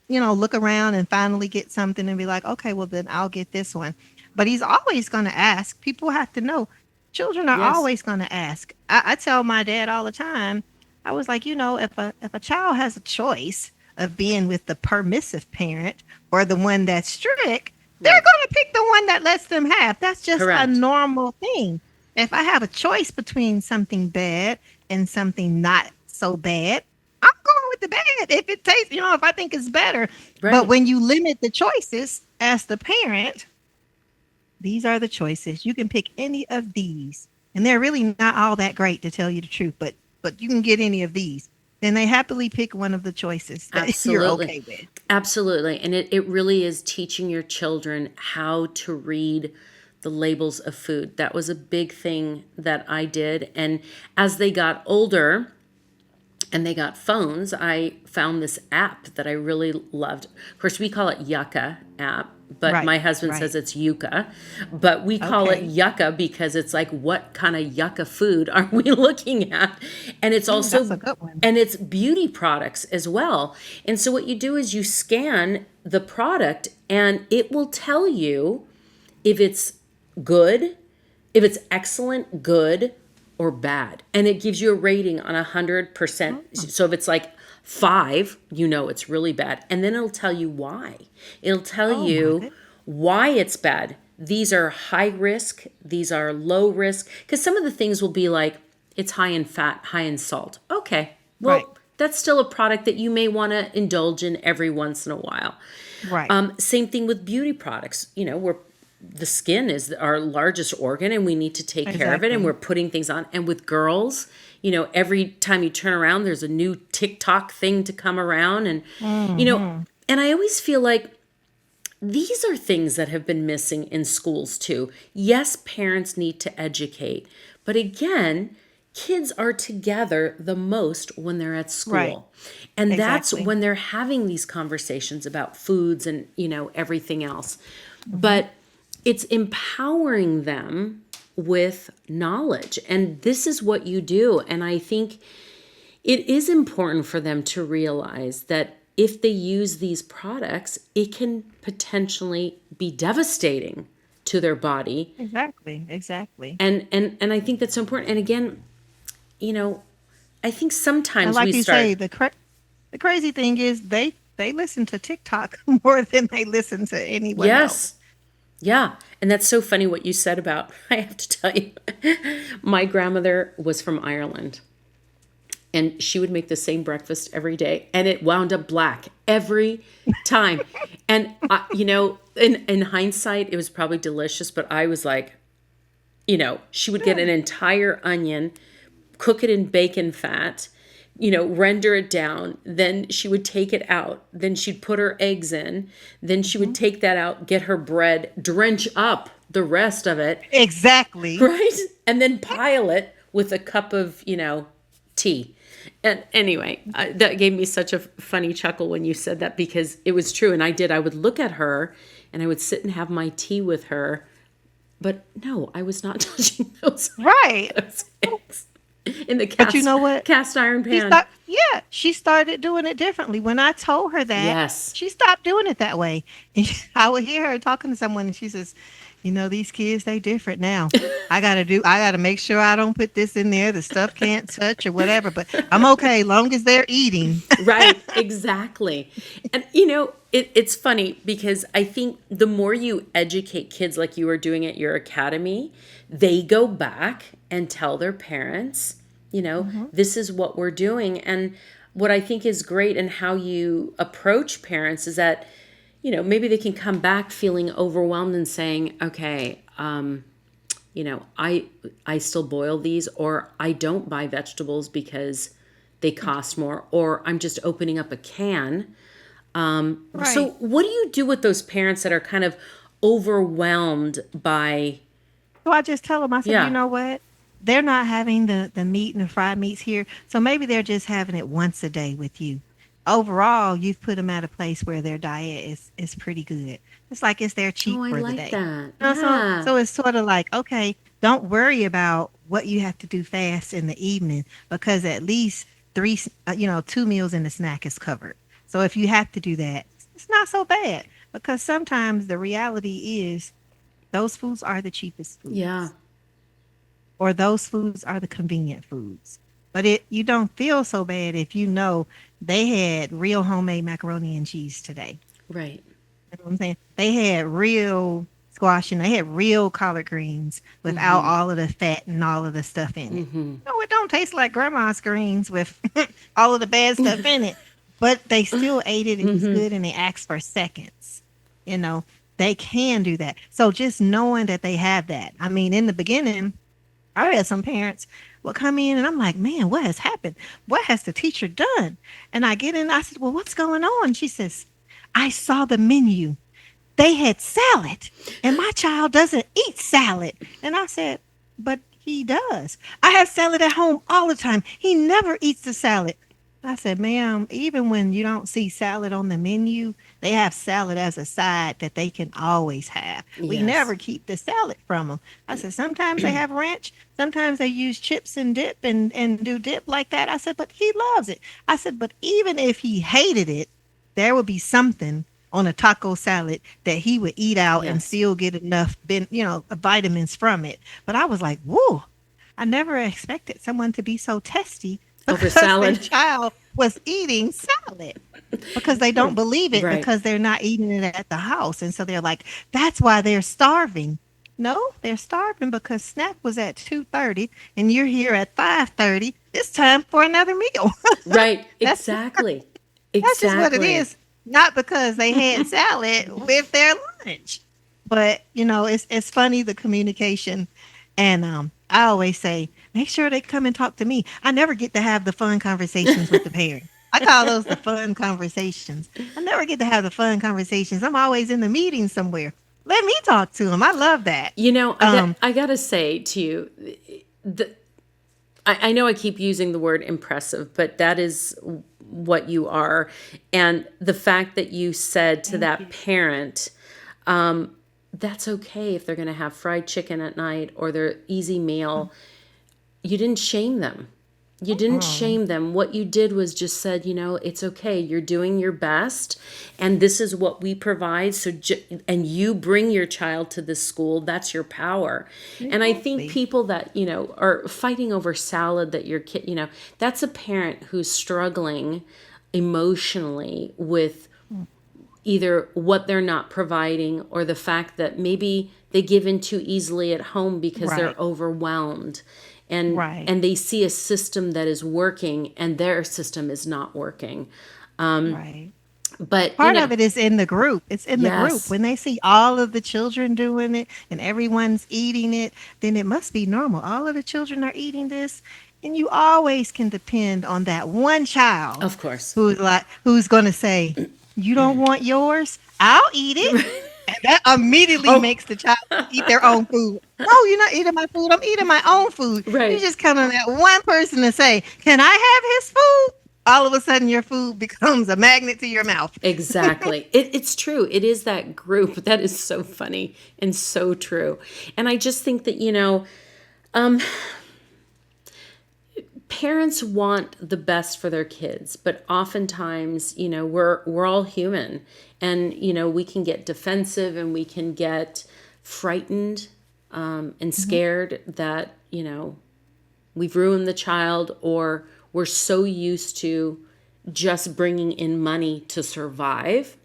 look around and finally get something and be like, "Okay, well then I'll get this one." But he's always going to ask. People have to know. Children are Yes, always going to ask. I tell my dad all the time. I was like, if a child has a choice of being with the permissive parent or the one that's strict, they're right. going to pick the one that lets them have. That's just a Correct. normal thing. If I have a choice between something bad and something not so bad, I'm going with the bad. If it tastes, if I think it's better. But Right. when you limit the choices as the parent, these are the choices. You can pick any of these. And they're really not all that great to tell you the truth, but you can get any of these. Then they happily pick one of the choices that you're Absolutely. okay with. Absolutely. And it really is teaching your children how to read the labels of food. That was a big thing that I did. And as they got older, and they got phones, I found this app that I really loved. Of course, we call it Yucca app, but Right, my husband right. says it's Yucca. But we call it Okay. Yucca because it's like, what kind of Yucca food are we looking at? And it's Ooh, that's also, a good one. and it's beauty products as well. And so what you do is you scan the product and it will tell you if it's good, if it's excellent, good, or bad. And it gives you a rating on 100%. Oh, So if it's like 5, it's really bad. And then it'll tell you why. It'll tell oh my you good. why it's bad. These are high risk, these are low risk. Because some of the things will be like, it's high in fat, high in salt. Okay, Right, well, that's still a product that you may want to indulge in every once in a while. right. Same thing with beauty products. We're the skin is our largest organ and we need to take care of it and Exactly. we're putting things on. And with girls, every time you turn around, there's a new TikTok thing to come around. And, you know, Hmm. and I always feel like these are things that have been missing in schools too. Yes, parents need to educate, but again, kids are together the most when they're at Right. school. And that's Exactly. when they're having these conversations about foods and, everything else. But it's empowering them with knowledge. And this is what you do. And I think it is important for them to realize that if they use these products, it can potentially be devastating to their body. Exactly. Exactly. And I think that's so important. And again, you know, I think And sometimes we like you say, start, the crazy thing is they listen to TikTok more than they listen to anyone else. yes, Yeah. And that's so funny what you said about, I have to tell you, my grandmother was from Ireland and she would make the same breakfast every day and it wound up black every time. And, in hindsight, it was probably delicious, but I was like, she would get an entire onion, cook it in bacon fat, render it down. Then she would take it out. Then she'd put her eggs in. Then she would take that out, get her bread, drench up the rest of it, Exactly. right? And then pile it with a cup of, tea. And anyway, that gave me such a funny chuckle when you said that because it was true. And I would look at her and I would sit and have my tea with her. But no, I was not touching Right. those eggs in the But you know what? cast iron She pan. start, yeah, she started doing it differently. When I told her that, Yes. she stopped doing it that way. And I would hear her talking to someone, and she says, these kids, they different now. I gotta make sure I don't put this in there. The stuff can't touch or whatever, but I'm okay long as they're eating. Right, exactly. And it's funny because I think the more you educate kids like you are doing at your academy, they go back and tell their parents, this is what we're doing. And what I think is great and how you approach parents is that, maybe they can come back feeling overwhelmed and saying, okay, I still boil these, or I don't buy vegetables because they cost more, or I'm just opening up a can. So Right. what do you do with those parents that are kind of overwhelmed by, So I just tell them, I said, you yeah, know what? They're not having the meat and the fried meats here. So maybe they're just having it once a day with you. Overall, you've put them at a place where their diet is pretty good. It's like it's their cheat oh, I for the like day. that. So Yeah, so it's sort of like, okay, don't worry about what you have to do fast in the evening because at least two meals and a snack is covered. So if you have to do that, it's not so bad because sometimes the reality is those foods are the cheapest yeah, foods or those foods are the convenient foods. But you don't feel so bad if you know they had real homemade macaroni and cheese today. right. You know what I'm saying? They had real squash and they had real collard greens without all of the fat and all of the stuff in it. No, it don't taste like grandma's greens with all of the bad stuff in it, but they still ate it. It was good and they asked for seconds. You know, they can do that. So just knowing that they have that. I mean, in the beginning, I had some parents will come in and I'm like, man, what has happened? What has the teacher done? And I get in, I said, well, what's going on? She says, I saw the menu. They had salad, and my child doesn't eat salad. And I said, but he does. I have salad at home all the time. He never eats the salad. I said, ma'am, even when you don't see salad on the menu, they have salad as a side that they can always have. We Yes. never keep the salad from them. I said, sometimes they have ranch. Sometimes they use chips and dip and do dip like that. I said, but he loves it. I said, but even if he hated it, there would be something on a taco salad that he would eat out and Yes. still get enough, vitamins from it. But I was like, whoa, I never expected someone to be so testy Over because their salad. child was eating salad because they don't believe it Right. because they're not eating it at the house. And so they're like, that's why they're starving. No, they're starving because snack was at 2:30 and you're here at 5:30. It's time for another meal. Right. that's Exactly. that's just what it Exactly. is. Not because they had salad with their lunch. But, it's funny the communication. And I always say, make sure they come and talk to me. I never get to have the fun conversations with the parents. I call those the fun conversations. I never get to have the fun conversations. I'm always in the meeting somewhere. Let me talk to them. I love that. Um, I gotta say to you, the, I know I keep using the word impressive, but that is what you are. And the fact that you said to Thank that you. parent, that's okay if they're going to have fried chicken at night or their easy meal. You didn't shame them. You didn't Oh, shame them. What you did was just said, it's okay. You're doing your best, and this is what we provide. And you bring your child to this school. That's your power. And I think exactly. people that are fighting over salad that your kid, that's a parent who's struggling emotionally with either what they're not providing or the fact that maybe they give in too easily at home because they're Right. overwhelmed, and Right. they see a system that is working and their system is not working. Right. But Part of it is in the group. It's in the group. yes, When they see all of the children doing it and everyone's eating it, then it must be normal. All of the children are eating this. And you always can depend on that one child of course. who's going to say, "You don't want yours? I'll eat it." And that immediately Oh, makes the child eat their own food. No, you're not eating my food. I'm eating my own food. You right. just count on that one person to say, "Can I have his food?" All of a sudden, your food becomes a magnet to your mouth. Exactly. It's true. It is that group. That is so funny and so true. And I just think that, parents want the best for their kids, but oftentimes, we're all human, and we can get defensive and we can get frightened, and Mhm. scared that we've ruined the child, or we're so used to just bringing in money to survive.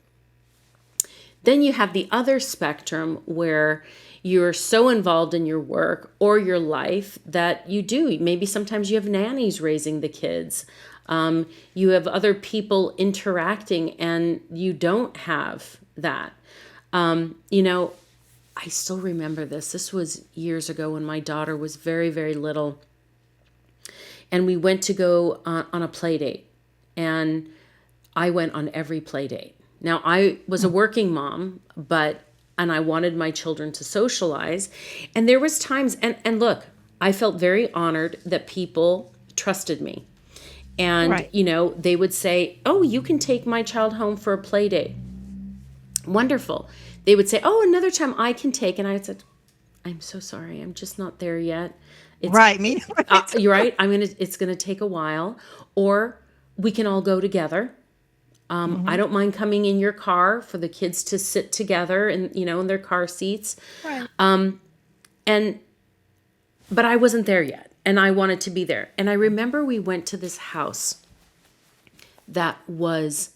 Then you have the other spectrum where you're so involved in your work or your life that you do. Maybe sometimes you have nannies raising the kids. You have other people interacting, and you don't have that. I still remember this. This was years ago when my daughter was very, very little, and we went to go on a play date, and I went on every play date. Now, I was a working mom, but and I wanted my children to socialize, and there was times, and look, I felt very honored that people trusted me. And Right. they would say, "Oh, you can take my child home for a play date." Wonderful. They would say, "Oh, another time I can take," and I said, "I'm so sorry. I'm just not there yet. It's Right. Me. Right. you're right. It's gonna take a while, or we can all go together. I Mhm. don't mind coming in your car for the kids to sit together and in their car seats." Right. And but I wasn't there yet, and I wanted to be there. And I remember we went to this house that was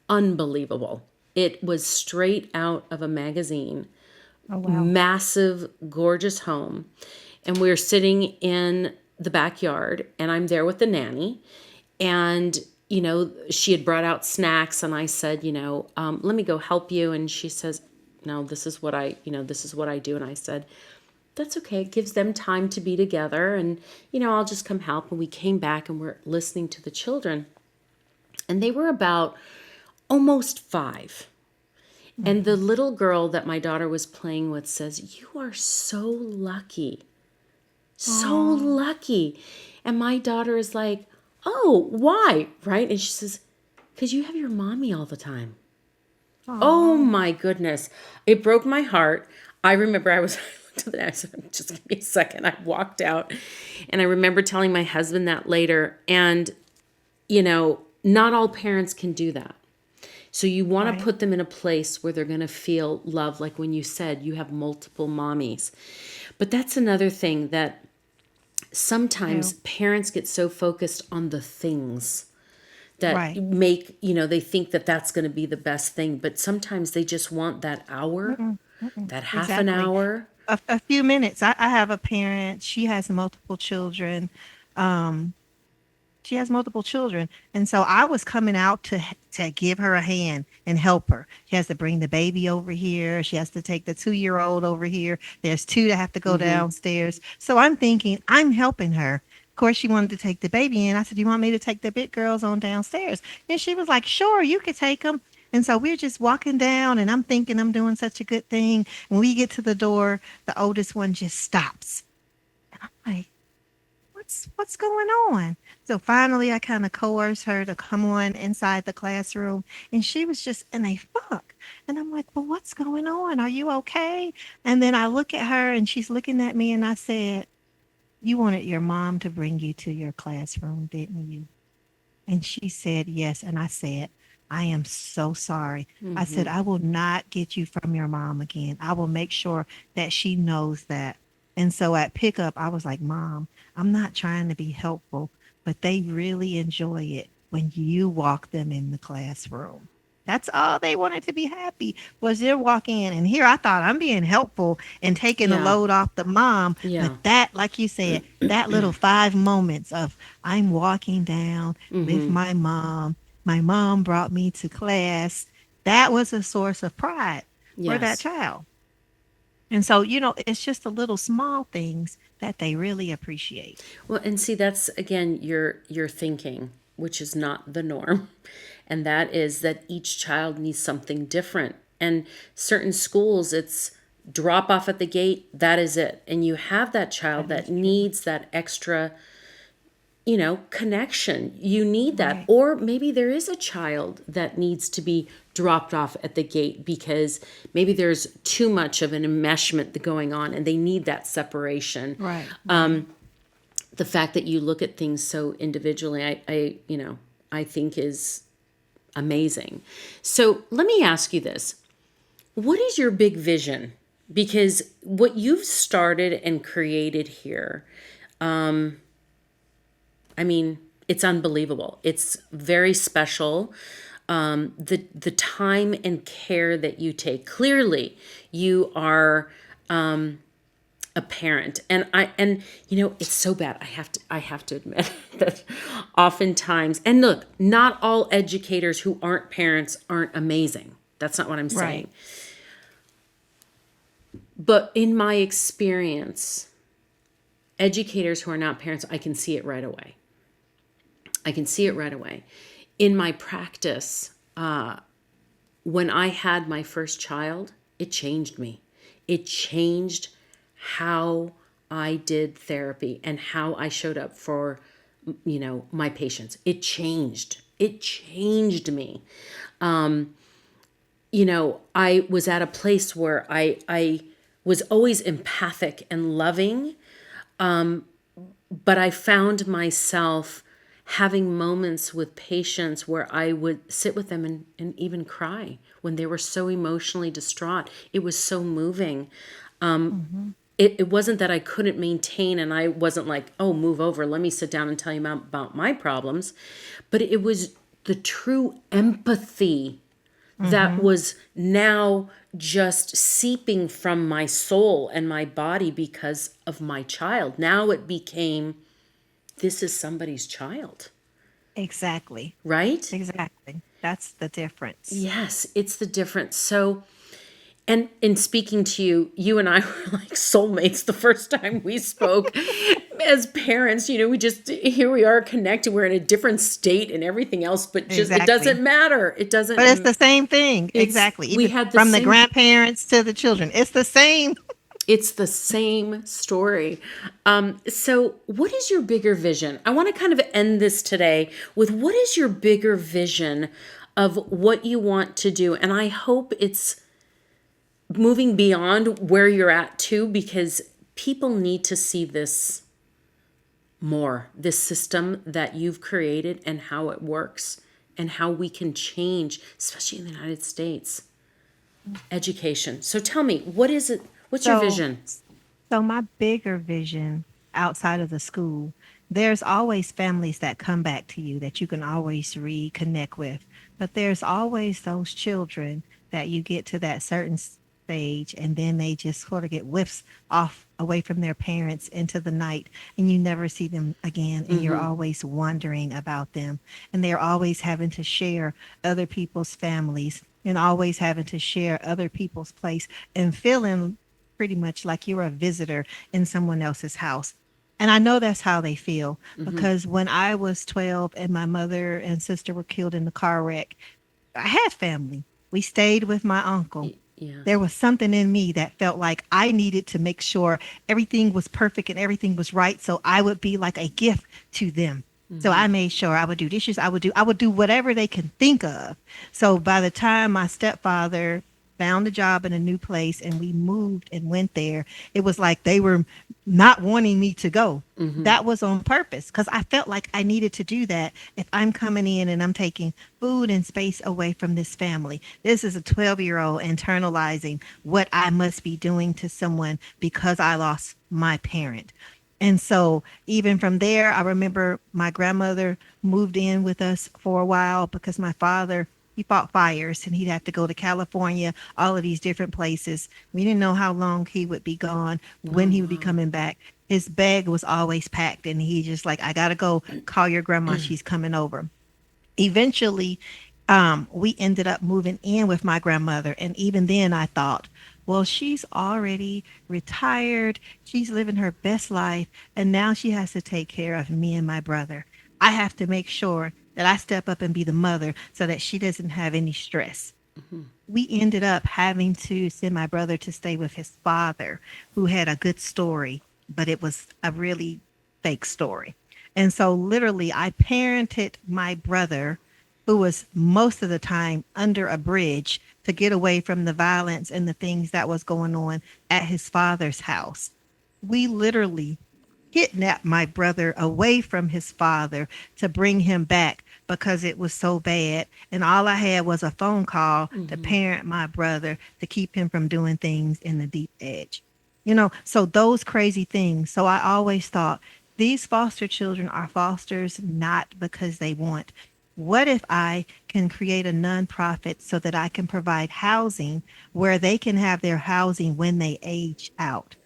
unbelievable. It was straight out of a magazine. Oh wow. Massive, gorgeous home. And we were sitting in the backyard, and I'm there with the nanny. And, she had brought out snacks, and I said, "Let me go help you." And she says, "No, this is what I do." And I said, "That's okay. It gives them time to be together. And, I'll just come help." And we came back and we're listening to the children. And they were about almost 5. And the Mhm. little girl that my daughter was playing with says, "You are so lucky, so Aw. lucky." And my daughter is like, "Oh, why?" Right? And she says, "Because you have your mommy all the time." Oh Aw. my goodness. It broke my heart. I remember I was, I looked at the I said, "Just give me a second." I walked out, and I remember telling my husband that later. And, not all parents can do that. So you want to Right. put them in a place where they're going to feel love, like when you said you have multiple mommies. But that's another thing, that Yeah. sometimes parents get so focused on the things that Right. make, they think that that's going to be the best thing. But sometimes they just want that hour, Mm-mm. Mm-mm. that half an Exactly. hour. A few minutes. I have a parent. She has multiple children. Um, she has multiple children, and so I was coming out to give her a hand and help her. She has to bring the baby over here. She has to take the 2-year-old over here. There's two that have to go Hmm. downstairs. So I'm thinking I'm helping her. Of course, she wanted to take the baby in. I said, "Do you want me to take the big girls on downstairs?" And she was like, "Sure, you could take them." And so we're just walking down, and I'm thinking I'm doing such a good thing. When we get to the door, the oldest one just stops. Like, what's going on? So finally I kind of coerced her to come on inside the classroom, and she was just in a fuck. And I'm like, "Well, what's going on? Are you okay?" And then I look at her and she's looking at me, and I said, "You wanted your mom to bring you to your classroom, didn't you?" And she said, "Yes." And I said, "I am so sorry." I said, Hmm. "I will not get you from your mom again. I will make sure that she knows that." And so at pickup, I was like, "Mom, I'm not trying to be helpful, but they really enjoy it when you walk them in the classroom." That's all they wanted, to be happy. Was they're walking in, and here I thought I'm being helpful and taking the Yeah. load off the mom. But Yeah. that, like you said, that little 5 moments of I'm walking down with Mm-hmm. my mom brought me to class, that was a source of pride for that Yes. child. And so, it's just the little small things that they really appreciate. Well, and see, that's again your thinking, which is not the norm. And that is that each child needs something different. And certain schools, it's drop off at the gate, that is it. And you have that child That that is true. needs that extra, connection. You need that. Right. Or maybe there is a child that needs to be dropped off at the gate because maybe there's too much of an enmeshment going on and they need that separation. Right. Right. The fact that you look at things so individually, I think is amazing. So let me ask you this. What is your big vision? Because what you've started and created here, I mean, it's unbelievable. It's very special. The time and care that you take. Clearly, you are a parent, and it's so bad. I have to admit that oftentimes, and look, not all educators who aren't parents aren't amazing. That's not what I'm saying. Right. But in my experience, educators who are not parents, I can see it right away. I can see it right away. In my practice, when I had my first child, it changed me. It changed how I did therapy and how I showed up for, my patients. It changed. It changed me. I was at a place where I was always empathic and loving, but I found myself having moments with patients where I would sit with them and even cry when they were so emotionally distraught. It was so moving. Mm-hmm. It wasn't that I couldn't maintain and I wasn't like, oh, move over, let me sit down and tell you about my problems. But it was the true empathy that Mm-hmm. was now just seeping from my soul and my body because of my child. Now it became, this is somebody's child, Exactly. right? Exactly. That's the difference. Yes, it's the difference. So, and in speaking to you, you and I were like soulmates the first time we spoke as parents. We just, here we are connected. We're in a different state and everything else, but just, it Exactly. doesn't matter. It But it's doesn't, the same thing. it's, Exactly. we Even had the from the same, grandparents to the children, it's the same. it's the same story. So, what is your bigger vision? I want to kind of end this today with what is your bigger vision of what you want to do? And I hope it's moving beyond where you're at too, because people need to see this more, this system that you've created and how it works and how we can change, especially in the United States. Education. So tell me, what is it? What's your So, vision? so my bigger vision outside of the school, there's always families that come back to you that you can always reconnect with. But there's always those children that you get to that certain stage and then they just sort of get whiffs off away from their parents into the night and you never see them again and you're Mm-hmm. always wondering about them and they're always having to share other people's families and always having to share other people's place and feeling pretty much like you're a visitor in someone else's house. And I know that's how they feel Mm-hmm. because when I was 12 and my mother and sister were killed in the car wreck, I had family. We stayed with my uncle. Yeah. There was something in me that felt like I needed to make sure everything was perfect and everything was right. So I would be like a gift to them. So Mm-hmm. I made sure I would do dishes. I would do whatever they can think of. So by the time my stepfather found a job in a new place and we moved and went there, it was like they were not wanting me to go. Mm-hmm. That was on purpose because I felt like I needed to do that if I'm coming in and I'm taking food and space away from this family. This is a 12-year-old internalizing what I must be doing to someone because I lost my parent. And so, even from there, I remember my grandmother moved in with us for a while because my father he fought fires and he'd have to go to California, all of these different places. We didn't know how long he would be gone, when Oh, he would be wow. coming back. His bag was always packed, and he just like, I gotta go call your grandma. She's coming over. Eventually, we ended up moving in with my grandmother. And even then, I thought, well, she's already retired. She's living her best life. And now she has to take care of me and my brother. I have to make sure that I step up and be the mother so that she doesn't have any stress. We ended up having to send my brother to stay with his father, who had a good story, but it was a really fake story. And so, literally, I parented my brother, who was most of the time under a bridge, to get away from the violence and the things that was going on at his father's house. We literally kidnapped my brother away from his father to bring him back because it was so bad. And all I had was a phone call to parent my brother to keep him from doing things in the deep edge. So those crazy things. So I always thought these foster children are fosters not because they want. What if I can create a nonprofit so that I can provide housing where they can have their housing when they age out?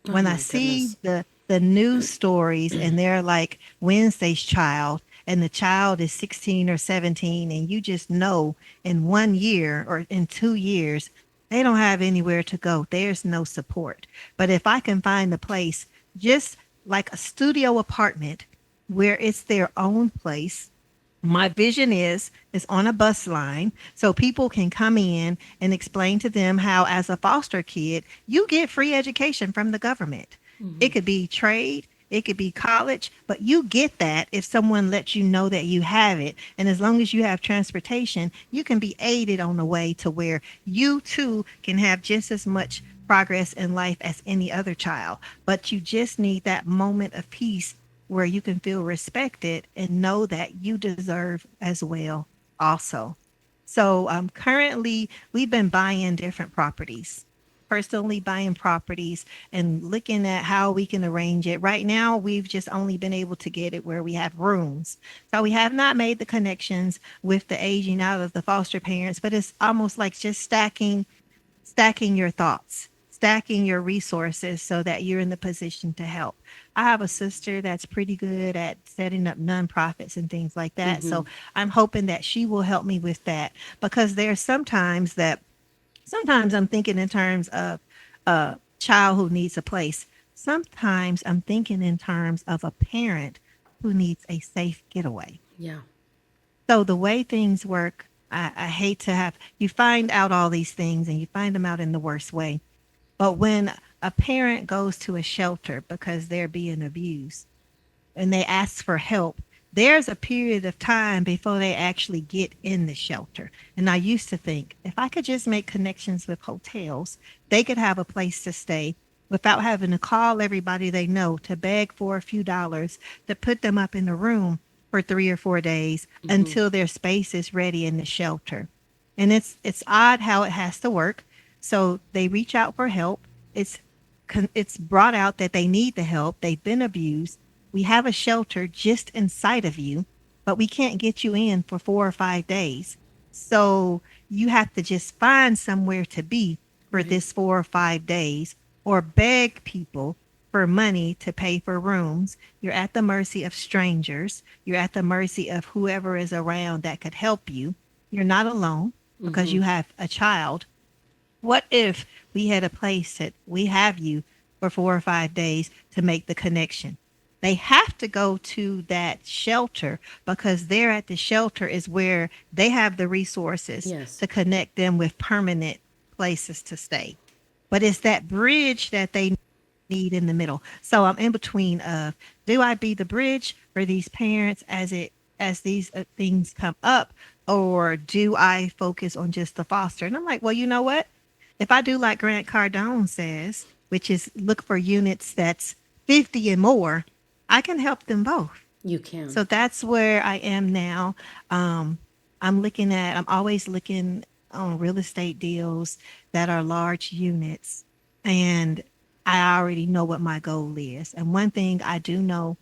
Oh, When I my see goodness. the news stories and they're like Wednesday's child, and the child is 16 or 17, and you just know in 1 year or in 2 years they don't have anywhere to go. There's no support. But if I can find a place, just like a studio apartment, where it's their own place, my vision is on a bus line so people can come in and explain to them how, as a foster kid, you get free education from the government. It could be trade, it could be college, but you get that if someone lets you know that you have it. And as long as you have transportation, you can be aided on the way to where you too can have just as much progress in life as any other child. But you just need that moment of peace where you can feel respected and know that you deserve as well also. So currently we've been buying different properties, personally buying properties and looking at how we can arrange it. Right now, we've just only been able to get it where we have rooms. So we have not made the connections with the aging out of the foster parents, but it's almost like just stacking your thoughts, stacking your resources so that you're in the position to help. I have a sister that's pretty good at setting up nonprofits and things like that. So I'm hoping that she will help me with that, because there's sometimes I'm thinking in terms of a child who needs a place. Sometimes I'm thinking in terms of a parent who needs a safe getaway. Yeah. So the way things work, I hate to have you find out all these things and you find them out in the worst way. But when a parent goes to a shelter because they're being abused and they ask for help, there's a period of time before they actually get in the shelter. And I used to think if I could just make connections with hotels, they could have a place to stay without having to call everybody they know to beg for a few dollars to put them up in a room for 3 or 4 days until their space is ready in the shelter. And it's odd how it has to work. So they reach out for help. It's it's brought out that they need the help. They've been abused. We have a shelter just inside of you, but we can't get you in for 4 or 5 days. So you have to just find somewhere to be for Right. this 4 or 5 days, or beg people for money to pay for rooms. You're at the mercy of strangers. You're at the mercy of whoever is around that could help you. You're not alone because you have a child. What if we had a place that we have you for 4 or 5 days to make the connection? They have to go to that shelter because there at the shelter is where they have the resources Yes. to connect them with permanent places to stay. But it's that bridge that they need in the middle. So I'm in between of, do I be the bridge for these parents as these things come up, or do I focus on just the foster? And I'm like, well, you know what? If I do like Grant Cardone says, which is look for units that's 50 and more, I can help them both. You can. So that's where I am now. Um, I'm always looking on real estate deals that are large units. And I already know what my goal is. And one thing I do know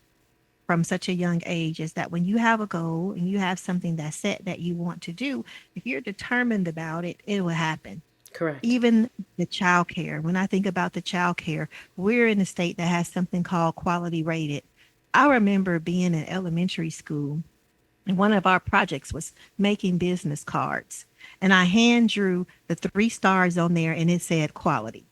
from such a young age is that when you have a goal and you have something that's set that you want to do, if you're determined about it, it will happen. Correct. Even the child care. When I think about the child care, we're in a state that has something called quality rated. I remember being in elementary school, and one of our projects was making business cards. And I hand drew the 3 stars on there and it said quality.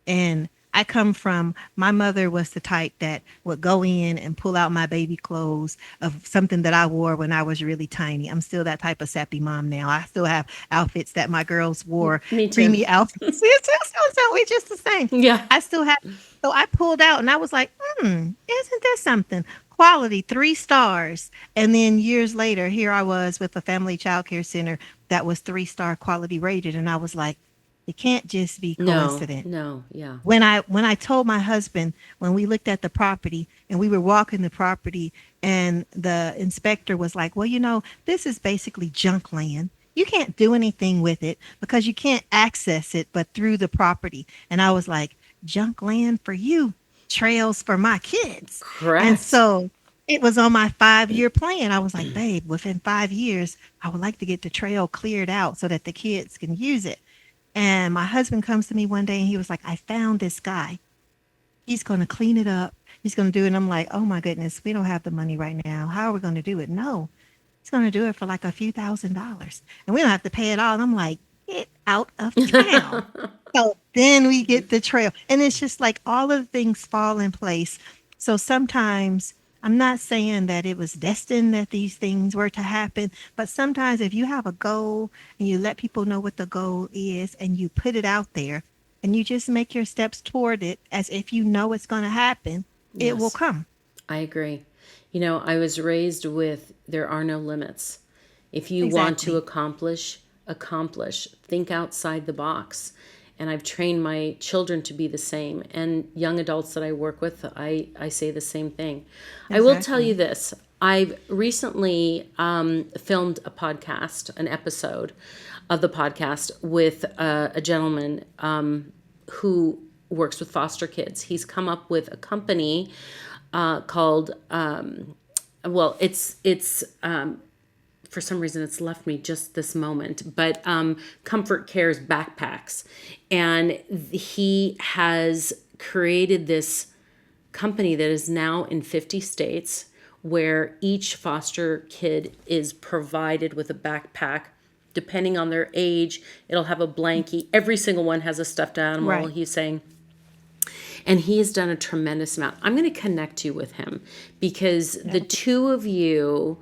And I come from, my mother was the type that would go in and pull out my baby clothes of something that I wore when I was really tiny. I'm still that type of sappy mom now. I still have outfits that my girls wore, Me too. preemie outfits. It's just the same. Yeah. I still have, so I pulled out and I was like, isn't this something? Quality, 3 stars. And then years later, here I was with a family child care center that was 3 star quality rated. And I was like, it can't just be No, coincidence. no, yeah. When I told my husband, when we looked at the property and we were walking the property, and the inspector was like, well, this is basically junk land. You can't do anything with it because you can't access it but through the property. And I was like, junk land for you, trails for my kids. And Correct. so it was on my 5-year plan. I was like, babe, within 5 years, I would like to get the trail cleared out so that the kids can use it. And my husband comes to me one day and he was like, I found this guy. He's going to clean it up. He's going to do it. And I'm like, oh my goodness, we don't have the money right now. How are we going to do it? No, he's going to do it for like a few $1,000s and we don't have to pay it all. And I'm like, get out of town. So then we get the trail. And it's just like all of the things fall in place. So sometimes I'm not saying that it was destined that these things were to happen, but sometimes if you have a goal and you let people know what the goal is and you put it out there and you just make your steps toward it as if you know it's going to happen, it will Yes, come. I agree. I was raised with there are no limits. If you want to Exactly. accomplish, accomplish. Think outside the box. And I've trained my children to be the same. And young adults that I work with, I say the same thing. I will tell you Exactly. this. I've recently filmed a podcast, an episode of the podcast with a gentleman who works with foster kids. He's come up with a company called, well, it's for some reason it's left me just this moment, but Comfort Care's backpacks. And he has created this company that is now in 50 states where each foster kid is provided with a backpack. Depending on their age, it'll have a blankie. Every single one has a stuffed animal, Right. he's saying. And he has done a tremendous amount. I'm going to connect you with him because the two of you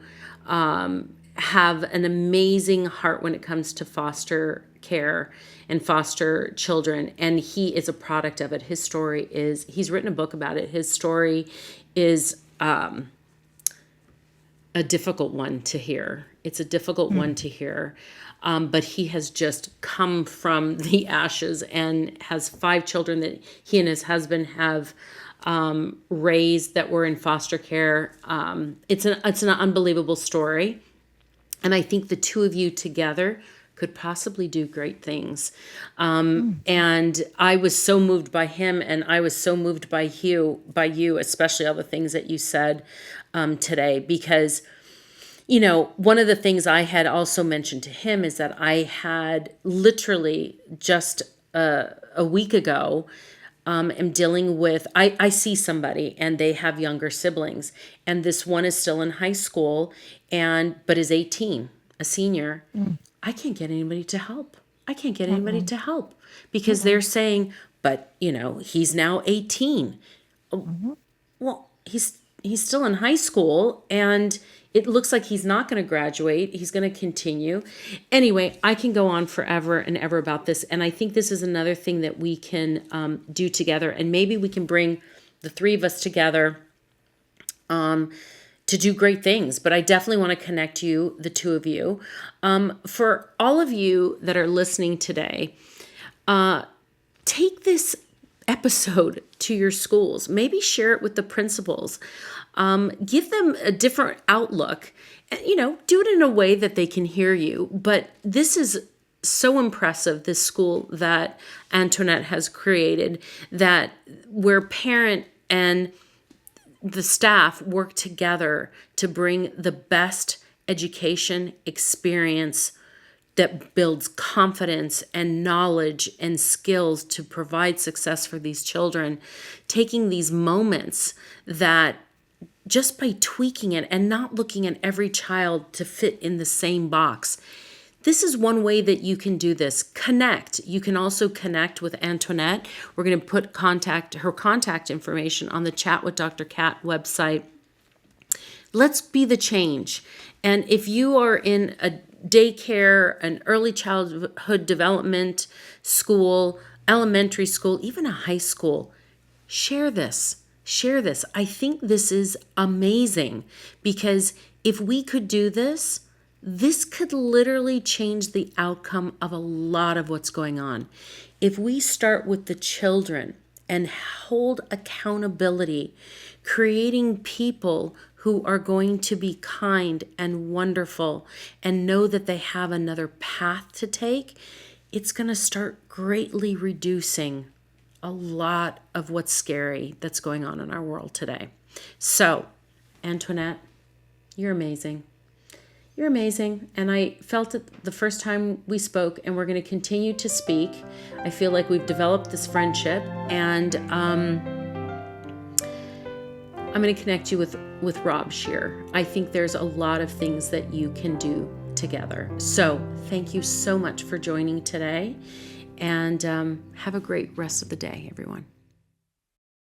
have an amazing heart when it comes to foster care and foster children. And he is a product of it. His story is, he's written a book about it. His story is a difficult one to hear. It's a difficult one to hear. But he has just come from the ashes and has 5 children that he and his husband have raised that were in foster care. It's an unbelievable story. And I think the two of you together could possibly do great things. And I was so moved by him, and I was so moved by you, especially all the things that you said today, because one of the things I had also mentioned to him is that I had literally just a week ago am dealing with, I see somebody and they have younger siblings, and this one is still in high school but is 18, a senior. I can't get anybody to help. I can't get anybody Mm-mm. to help because they're saying, but he's now 18. Mm-hmm. Well, he's still in high school and it looks like he's not going to graduate. He's going to continue. Anyway, I can go on forever and ever about this. And I think this is another thing that we can do together. And maybe we can bring the 3 of us together to do great things. But I definitely want to connect you, the 2 of you. For all of you that are listening today, take this episode to your schools. Maybe share it with the principals. Give them a different outlook. Do it in a way that they can hear you. But this is so impressive, this school that Antoinette has created, that where parent and the staff work together to bring the best education experience that builds confidence and knowledge and skills to provide success for these children, taking these moments that just by tweaking it and not looking at every child to fit in the same box. This is one way that you can do this. Connect. You can also connect with Antoinette. We're going to put her contact information on the Chat with Dr. Kat website. Let's be the change. And if you are in a daycare, an early childhood development school, elementary school, even a high school, share this. Share this. I think this is amazing, because if we could do this, this could literally change the outcome of a lot of what's going on. If we start with the children and hold accountability, creating people who are going to be kind and wonderful and know that they have another path to take, it's going to start greatly reducing a lot of what's scary that's going on in our world today. So, Antoinette, you're amazing. You're amazing. And I felt it the first time we spoke, and we're going to continue to speak. I feel like we've developed this friendship, and I'm going to connect you with Rob Shear. I think there's a lot of things that you can do together. So thank you so much for joining today, and have a great rest of the day, everyone.